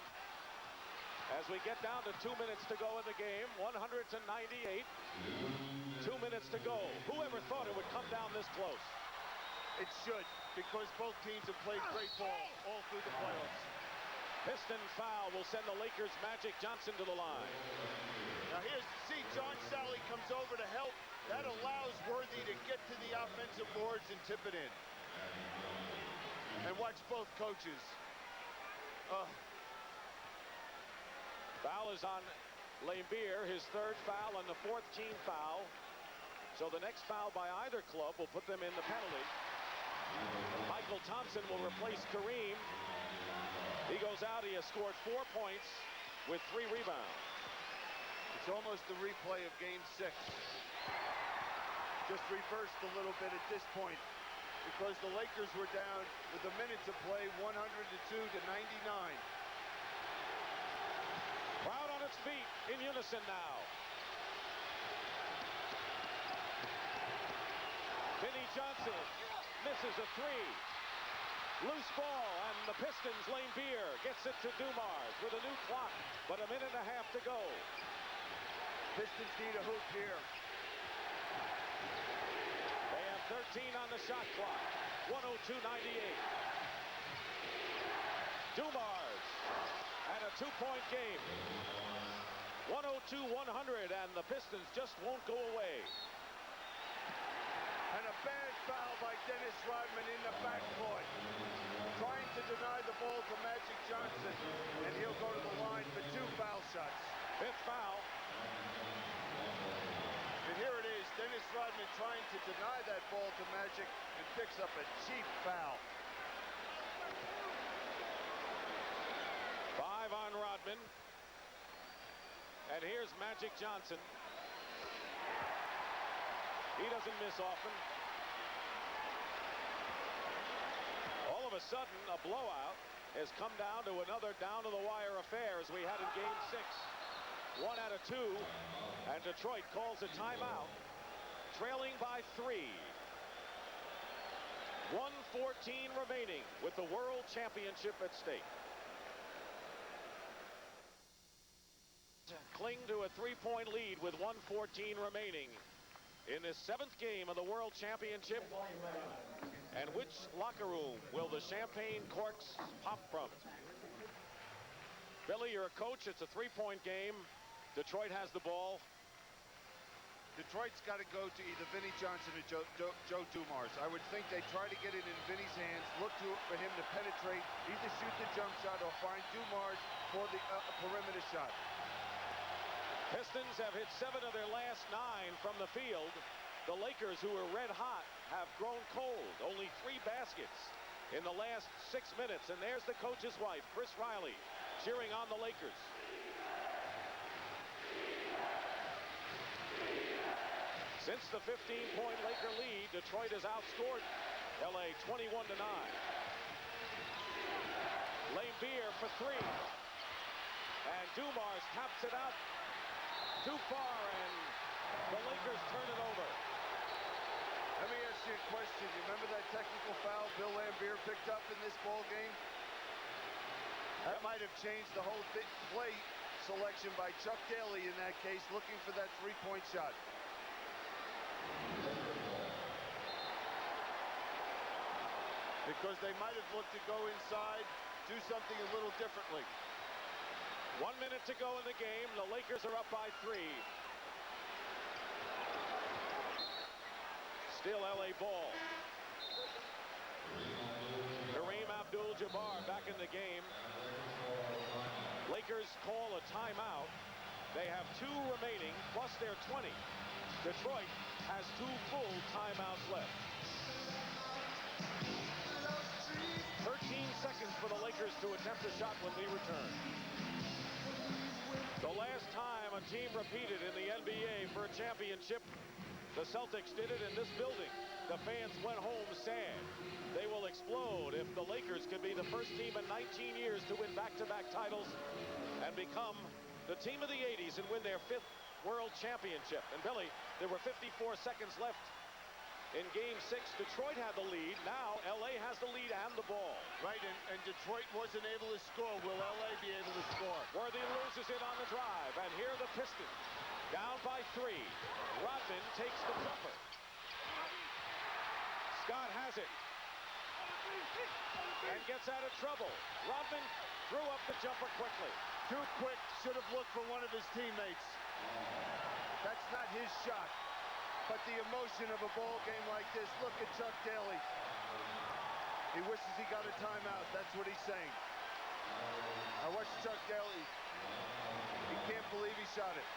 As we get down to 2 minutes to go in the game, 100-98. 2 minutes to go. Whoever thought it would come down this close? It should, because both teams have played great ball all through the playoffs. Piston foul will send the Lakers' Magic Johnson to the line. Now see John Salley comes over to help. That allows Worthy to get to the offensive boards and tip it in. And watch both coaches. Foul is on Laimbeer, his third foul and the fourth team foul. So the next foul by either club will put them in the penalty. Mychal Thompson will replace Kareem. He goes out. He has scored 4 points with 3 rebounds. It's almost the replay of Game 6. Just reversed a little bit at this point because the Lakers were down with a minute to play, 102-99. Crowd on its feet in unison now. Vinnie Johnson misses a 3. Loose ball, and the Pistons' Laimbeer gets it to Dumars with a new clock, but a minute and a half to go. Pistons need a hoop here. They have 13 on the shot clock. 102-98. Dumars, and a 2-point game. 102-100, and the Pistons just won't go away. And a bad foul by Dennis Rodman in the backcourt. Trying to deny the ball to Magic Johnson. And he'll go to the line for 2 foul shots. 5th foul. And here it is. Dennis Rodman trying to deny that ball to Magic and picks up a cheap foul. 5 on Rodman. And here's Magic Johnson. He doesn't miss often. All of a sudden, a blowout has come down to another down-to-the-wire affair as we had in Game 6. 1 out of 2, and Detroit calls a timeout, trailing by 3. 1:14 remaining with the World Championship at stake. Cling to a 3-point lead with 1:14 remaining in this 7th game of the World Championship. And which locker room will the champagne corks pop from? Billy, you're a coach. It's a 3-point game. Detroit has the ball. Detroit's got to go to either Vinnie Johnson or Joe Dumars. I would think they try to get it in Vinnie's hands, look for him to penetrate, either shoot the jump shot or find Dumars for the perimeter shot. Pistons have hit 7 of their last 9 from the field. The Lakers, who were red hot, have grown cold. Only 3 baskets in the last 6 minutes. And there's the coach's wife, Chris Riley, cheering on the Lakers. Since the 15-point Laker lead, Detroit has outscored LA 21-9. Laimbeer for 3. And Dumars taps it out too far, and the Lakers turn it over. Let me ask you a question. You remember that technical foul Bill Laimbeer picked up in this ball game? That might have changed the whole play selection by Chuck Daly in that case, looking for that 3-point shot. Because they might have looked to go inside, do something a little differently. 1 minute to go in the game. The Lakers are up by 3. Still LA ball. Kareem Abdul Jabbar back in the game. Lakers call a timeout. They have 2 remaining plus their 20. Detroit has 2 full timeouts left. 13 seconds for the Lakers to attempt a shot when we return. The last time a team repeated in the NBA for a championship, the Celtics did it in this building. The fans went home sad. They will explode if the Lakers can be the first team in 19 years to win back-to-back titles and become the team of the 80s and win their 5th World Championship. And Billy, there were 54 seconds left in Game 6. Detroit had the lead. Now LA has the lead and the ball. Right, and Detroit wasn't able to score. Will LA be able to score? Worthy loses it on the drive, and here the Pistons down by 3. Rodman takes the jumper. Scott has it and gets out of trouble. Rodman threw up the jumper quickly. Too quick, should have looked for one of his teammates. That's not his shot. But the emotion of a ball game like this, look at Chuck Daly. He wishes he got a timeout. That's what he's saying. I watched Chuck Daly. He can't believe he shot it.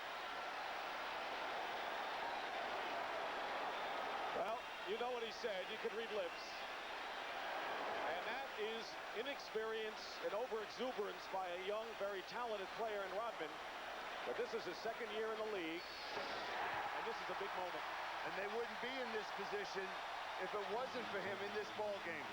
Well, you know what he said. You could read lips. And that is inexperience and overexuberance by a young, very talented player in Rodman. But this is his 2nd year in the league. And this is a big moment. And they wouldn't be in this position if it wasn't for him in this ball game.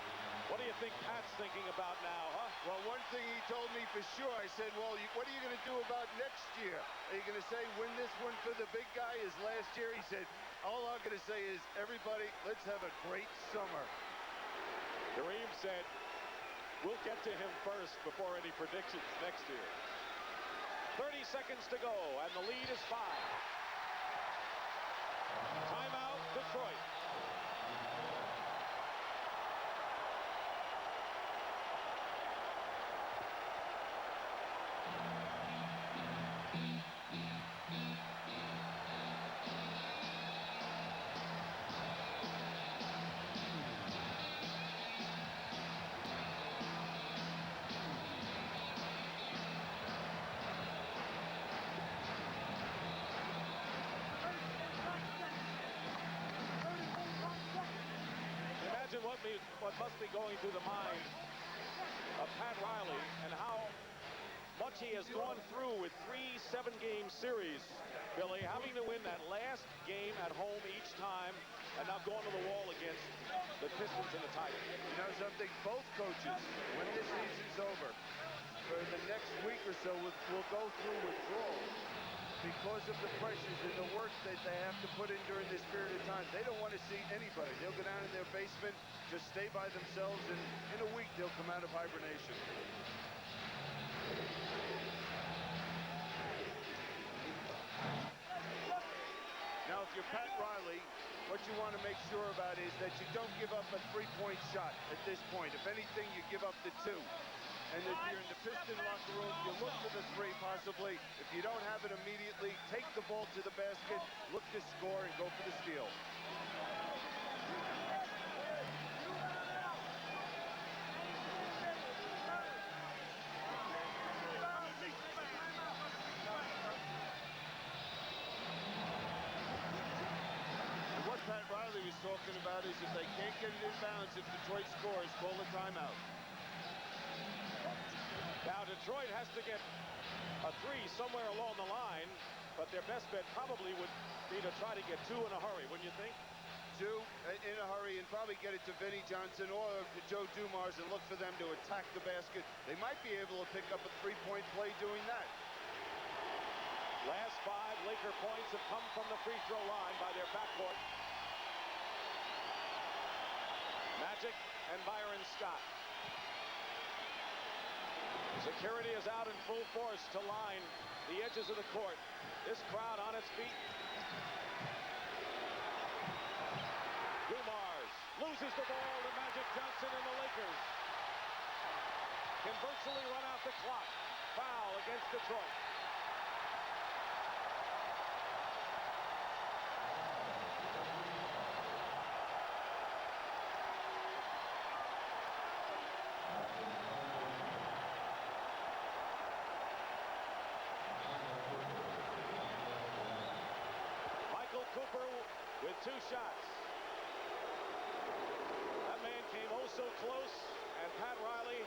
What do you think Pat's thinking about now, huh? Well, one thing he told me for sure, I said, well, what are you going to do about next year? Are you going to say win this one for the big guy as last year? He said, all I'm going to say is, everybody, let's have a great summer. Kareem said, we'll get to him first before any predictions next year. 30 seconds to go, and the lead is 5. Timeout, Detroit. What must be going through the mind of Pat Riley and how much he has gone through with 3 7-game series, Billy, having to win that last game at home each time and now going to the wall against the Pistons in the title. You know something? Both coaches, when this season's over, for the next week or so, will go through withdrawals because of the pressures and the work that they have to put in during this period of time. They don't want to see anybody. They'll go down in their basement, just stay by themselves, and in a week they'll come out of hibernation. Now, if you're Pat Riley, what you want to make sure about is that you don't give up a 3-point shot at this point. If anything, you give up the 2. And if you're in the Piston locker room, you look for the 3 possibly. If you don't have it immediately, take the ball to the basket, look to score, and go for the steal. And what Pat Riley was talking about is if they can't get it in bounds, if Detroit scores, call a timeout. Now Detroit has to get a 3 somewhere along the line, but their best bet probably would be to try to get 2 in a hurry, wouldn't you think? 2 in a hurry and probably get it to Vinnie Johnson or to Joe Dumars and look for them to attack the basket. They might be able to pick up a 3-point play doing that. Last 5 Laker points have come from the free throw line by their backcourt. Magic and Byron Scott. Security is out in full force to line the edges of the court. This crowd on its feet. Dumars loses the ball to Magic Johnson and the Lakers can virtually run out the clock. Foul against Detroit. 2 shots. That man came oh so close, and Pat Riley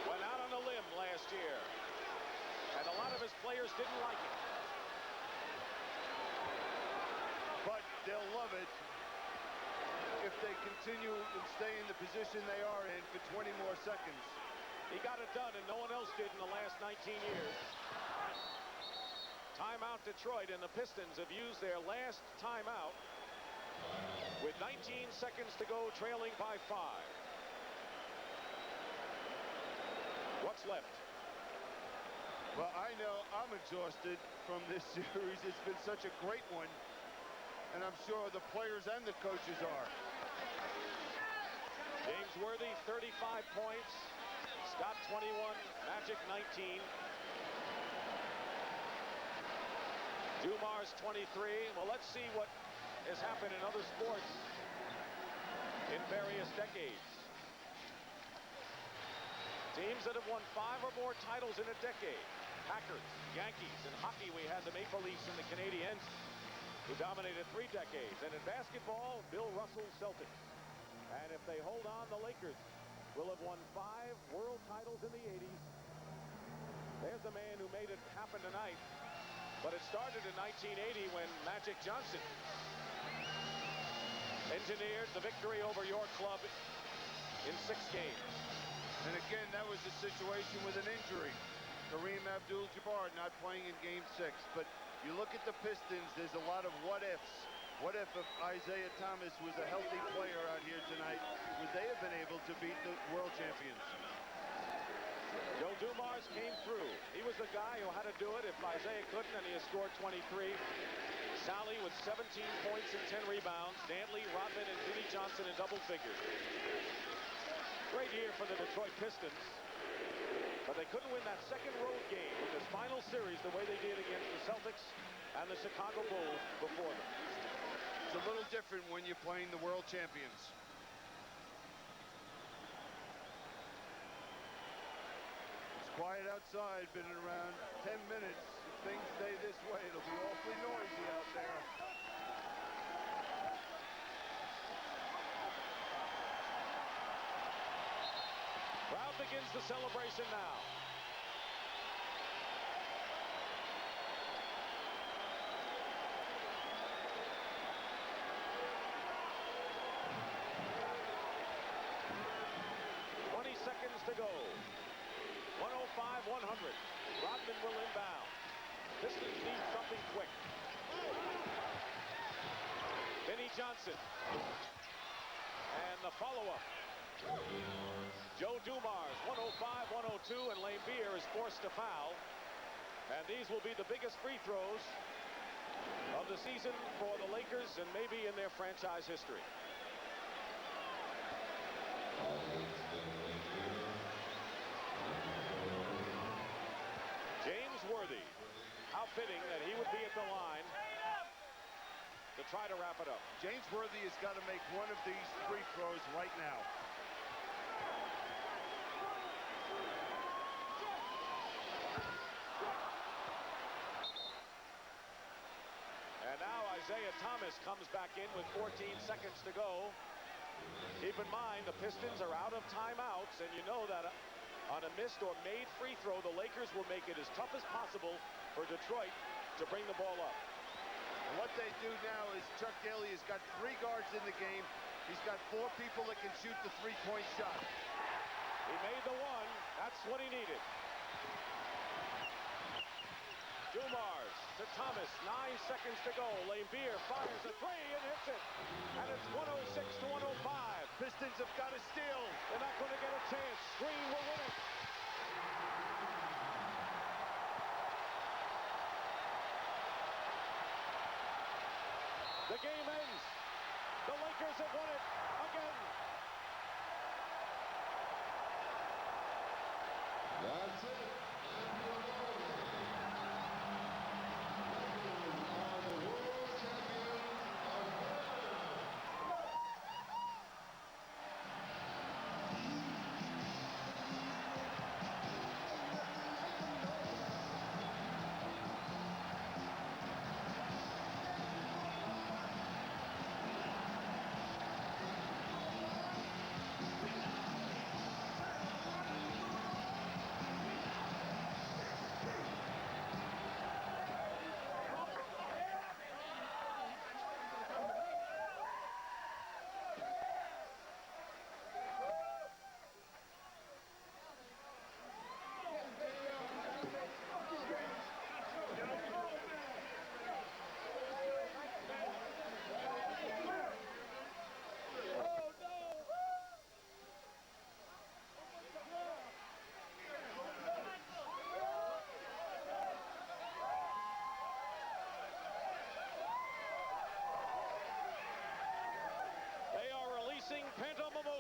went out on a limb last year, and a lot of his players didn't like it. But they'll love it if they continue and stay in the position they are in for 20 more seconds. He got it done, and no one else did in the last 19 years. Timeout Detroit, and the Pistons have used their last timeout with 19 seconds to go, trailing by 5. What's left? Well, I know I'm exhausted from this series. It's been such a great one, and I'm sure the players and the coaches are. James Worthy, 35 points. Scott, 21. Magic, 19. Dumars, 23. Well, let's see what has happened in other sports in various decades. Teams that have won 5 or more titles in a decade. Packers, Yankees. In hockey, we had the Maple Leafs and the Canadiens, who dominated 3 decades. And in basketball, Bill Russell's Celtics. And if they hold on, the Lakers will have won 5 world titles in the 80s. There's the man who made it happen tonight. But it started in 1980 when Magic Johnson engineered the victory over your club in 6 games. And again, that was a situation with an injury. Kareem Abdul Jabbar not playing in Game 6. But you look at the Pistons, there's a lot of what-ifs. What if Isiah Thomas was a healthy player out here tonight? Would they have been able to beat the world champions? Joe Dumars came through. He was the guy who had to do it if Isiah couldn't, and he has scored 23. Salley with 17 points and 10 rebounds. Dantley, Rodman, and Vinnie Johnson in double figures. Great year for the Detroit Pistons. But they couldn't win that second road game in this final series the way they did against the Celtics and the Chicago Bulls before them. It's a little different when you're playing the world champions. It's quiet outside, been around 10 minutes. If things stay this way, it'll be awfully noisy out there. Crowd begins the celebration now. Seconds to go. 105-100. Rodman will inbound. Pistons need something quick. Vinnie Johnson. And the follow-up. Joe Dumars, 105-102, and Laimbeer is forced to foul. And these will be the biggest free throws of the season for the Lakers and maybe in their franchise history. James Worthy. How fitting that he would be at the line to try to wrap it up. James Worthy has got to make one of these free throws right now. And now Isiah Thomas comes back in with 14 seconds to go. Keep in mind, the Pistons are out of timeouts, and you know that on a missed or made free throw, the Lakers will make it as tough as possible for Detroit to bring the ball up. And what they do now is Chuck Daly has got 3 guards in the game. He's got 4 people that can shoot the 3-point shot. He made the one. That's what he needed. Dumars to Thomas. 9 seconds to go. Laimbeer fires a 3 and hits it. And it's 106-105. Pistons have got to steal. They're not going to get a chance. Green will win it. The game ends. The Lakers have won it again. That's it.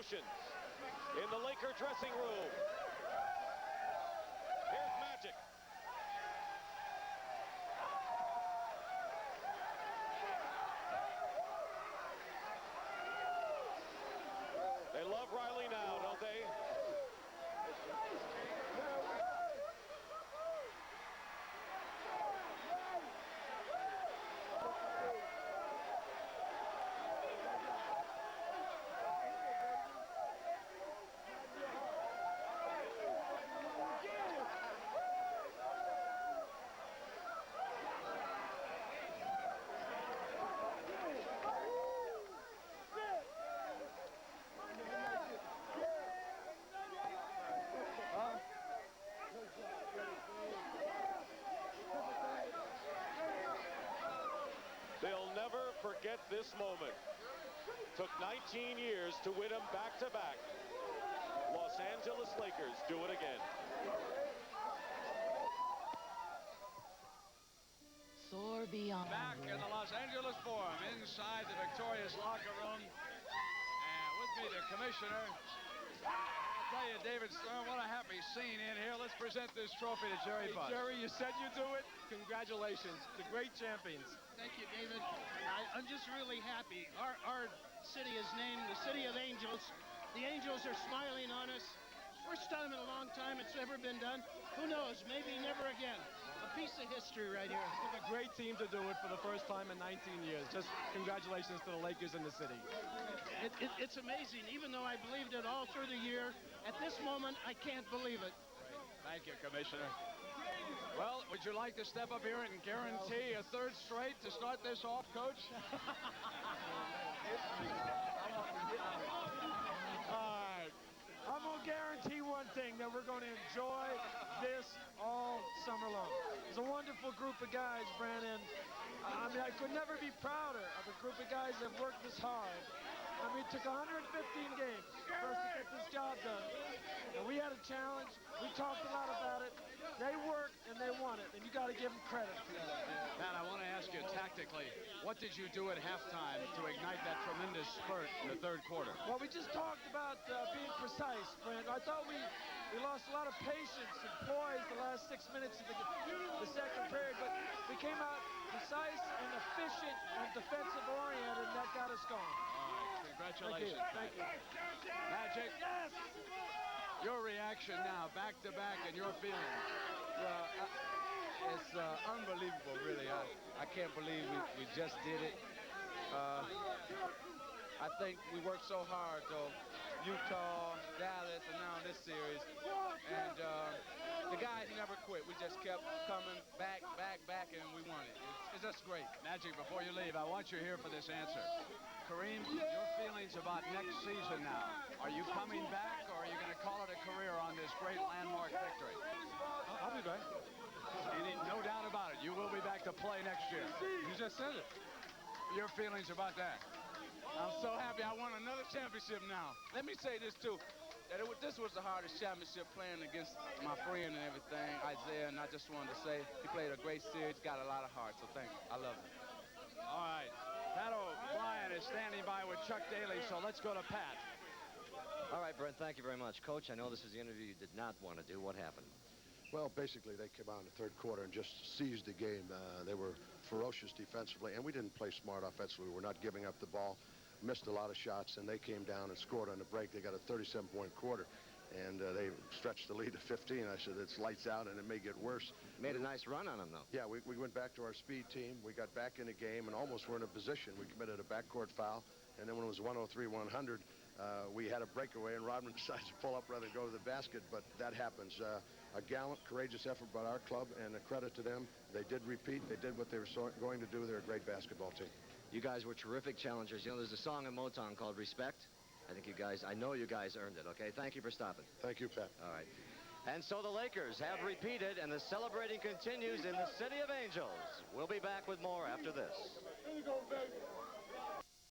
emotions in the Laker dressing room. Here's Magic. They love Riley now, don't they? They'll never forget this moment. Took 19 years to win them back-to-back. Los Angeles Lakers do it again. Soar beyond. Back in the Los Angeles Forum, inside the victorious locker room. And with me, the commissioner. I'll tell you, David Stern, what a happy scene in here. Let's present this trophy to Jerry Buss. Jerry, you said you'd do it. Congratulations. The great champions. Thank you, David. I'm just really happy. Our city is named the City of Angels. The Angels are smiling on us. First time in a long time it's ever been done. Who knows? Maybe never again. A piece of history right here. It's a great team to do it for the first time in 19 years. Just congratulations to the Lakers and the city. It's amazing. Even though I believed it all through the year, at this moment, I can't believe it. Thank you, Commissioner. Well, would you like to step up here and guarantee a third straight to start this off, Coach? All right. I'm going to guarantee one thing, that we're going to enjoy this all summer long. It's a wonderful group of guys, Brandon. I mean, I could never be prouder of a group of guys that have worked this hard. I mean, it took 115 games for us to get this job done. And we had a challenge. We talked a lot about it. They worked and they won it, and you got to give them credit for that. Matt, I want to ask you tactically, what did you do at halftime to ignite that tremendous spurt in the third quarter? Well, we just talked about being precise, Brent. I thought we lost a lot of patience and poise the last 6 minutes of the second period, but we came out precise and efficient and defensive oriented, and that got us going. All right, congratulations. Thank you. Magic. Yes. Your reaction now, back to back, and your feelings. Well, it's unbelievable, really. I can't believe we just did it. I think we worked so hard, though. Utah, Dallas, and now this series. And the guys never quit. We just kept coming back, and we won it. It's just great. Magic, before you leave, I want you here for this answer. Kareem, your feelings about next season now. Are you coming back, or are you going to call it a career on this great landmark victory? I'll be back. No doubt about it. You will be back to play next year. You just said it. Your feelings about that? I'm so happy I won another championship now. Let me say this, too. That this was the hardest championship playing against my friend and everything, Isiah, and I just wanted to say he played a great series, got a lot of heart, so thank you. I love him. All right. Pat O'Brien is standing by with Chuck Daly, so let's go to Pat. All right, Brent, thank you very much. Coach, I know this is the interview you did not want to do. What happened? Well, basically, they came out in the third quarter and just seized the game. They were ferocious defensively, and we didn't play smart offensively. We're not giving up the ball, missed a lot of shots, and they came down and scored on the break. They got a 37-point quarter, and they stretched the lead to 15. I said, it's lights out, and it may get worse. Made a nice run on them, though. Yeah, we went back to our speed team. We got back in the game and almost were in a position. We committed a backcourt foul, and then when it was 103-100, we had a breakaway, and Rodman decided to pull up rather than go to the basket, but that happens. A gallant, courageous effort by our club, and a credit to them. They did repeat. They did what they were going to do. They're a great basketball team. You guys were terrific challengers. You know, there's a song in Motown called Respect. I know you guys earned it, okay? Thank you for stopping. Thank you, Pat. All right. And so the Lakers have repeated, and the celebrating continues in the City of Angels. We'll be back with more after this. Here you go, baby.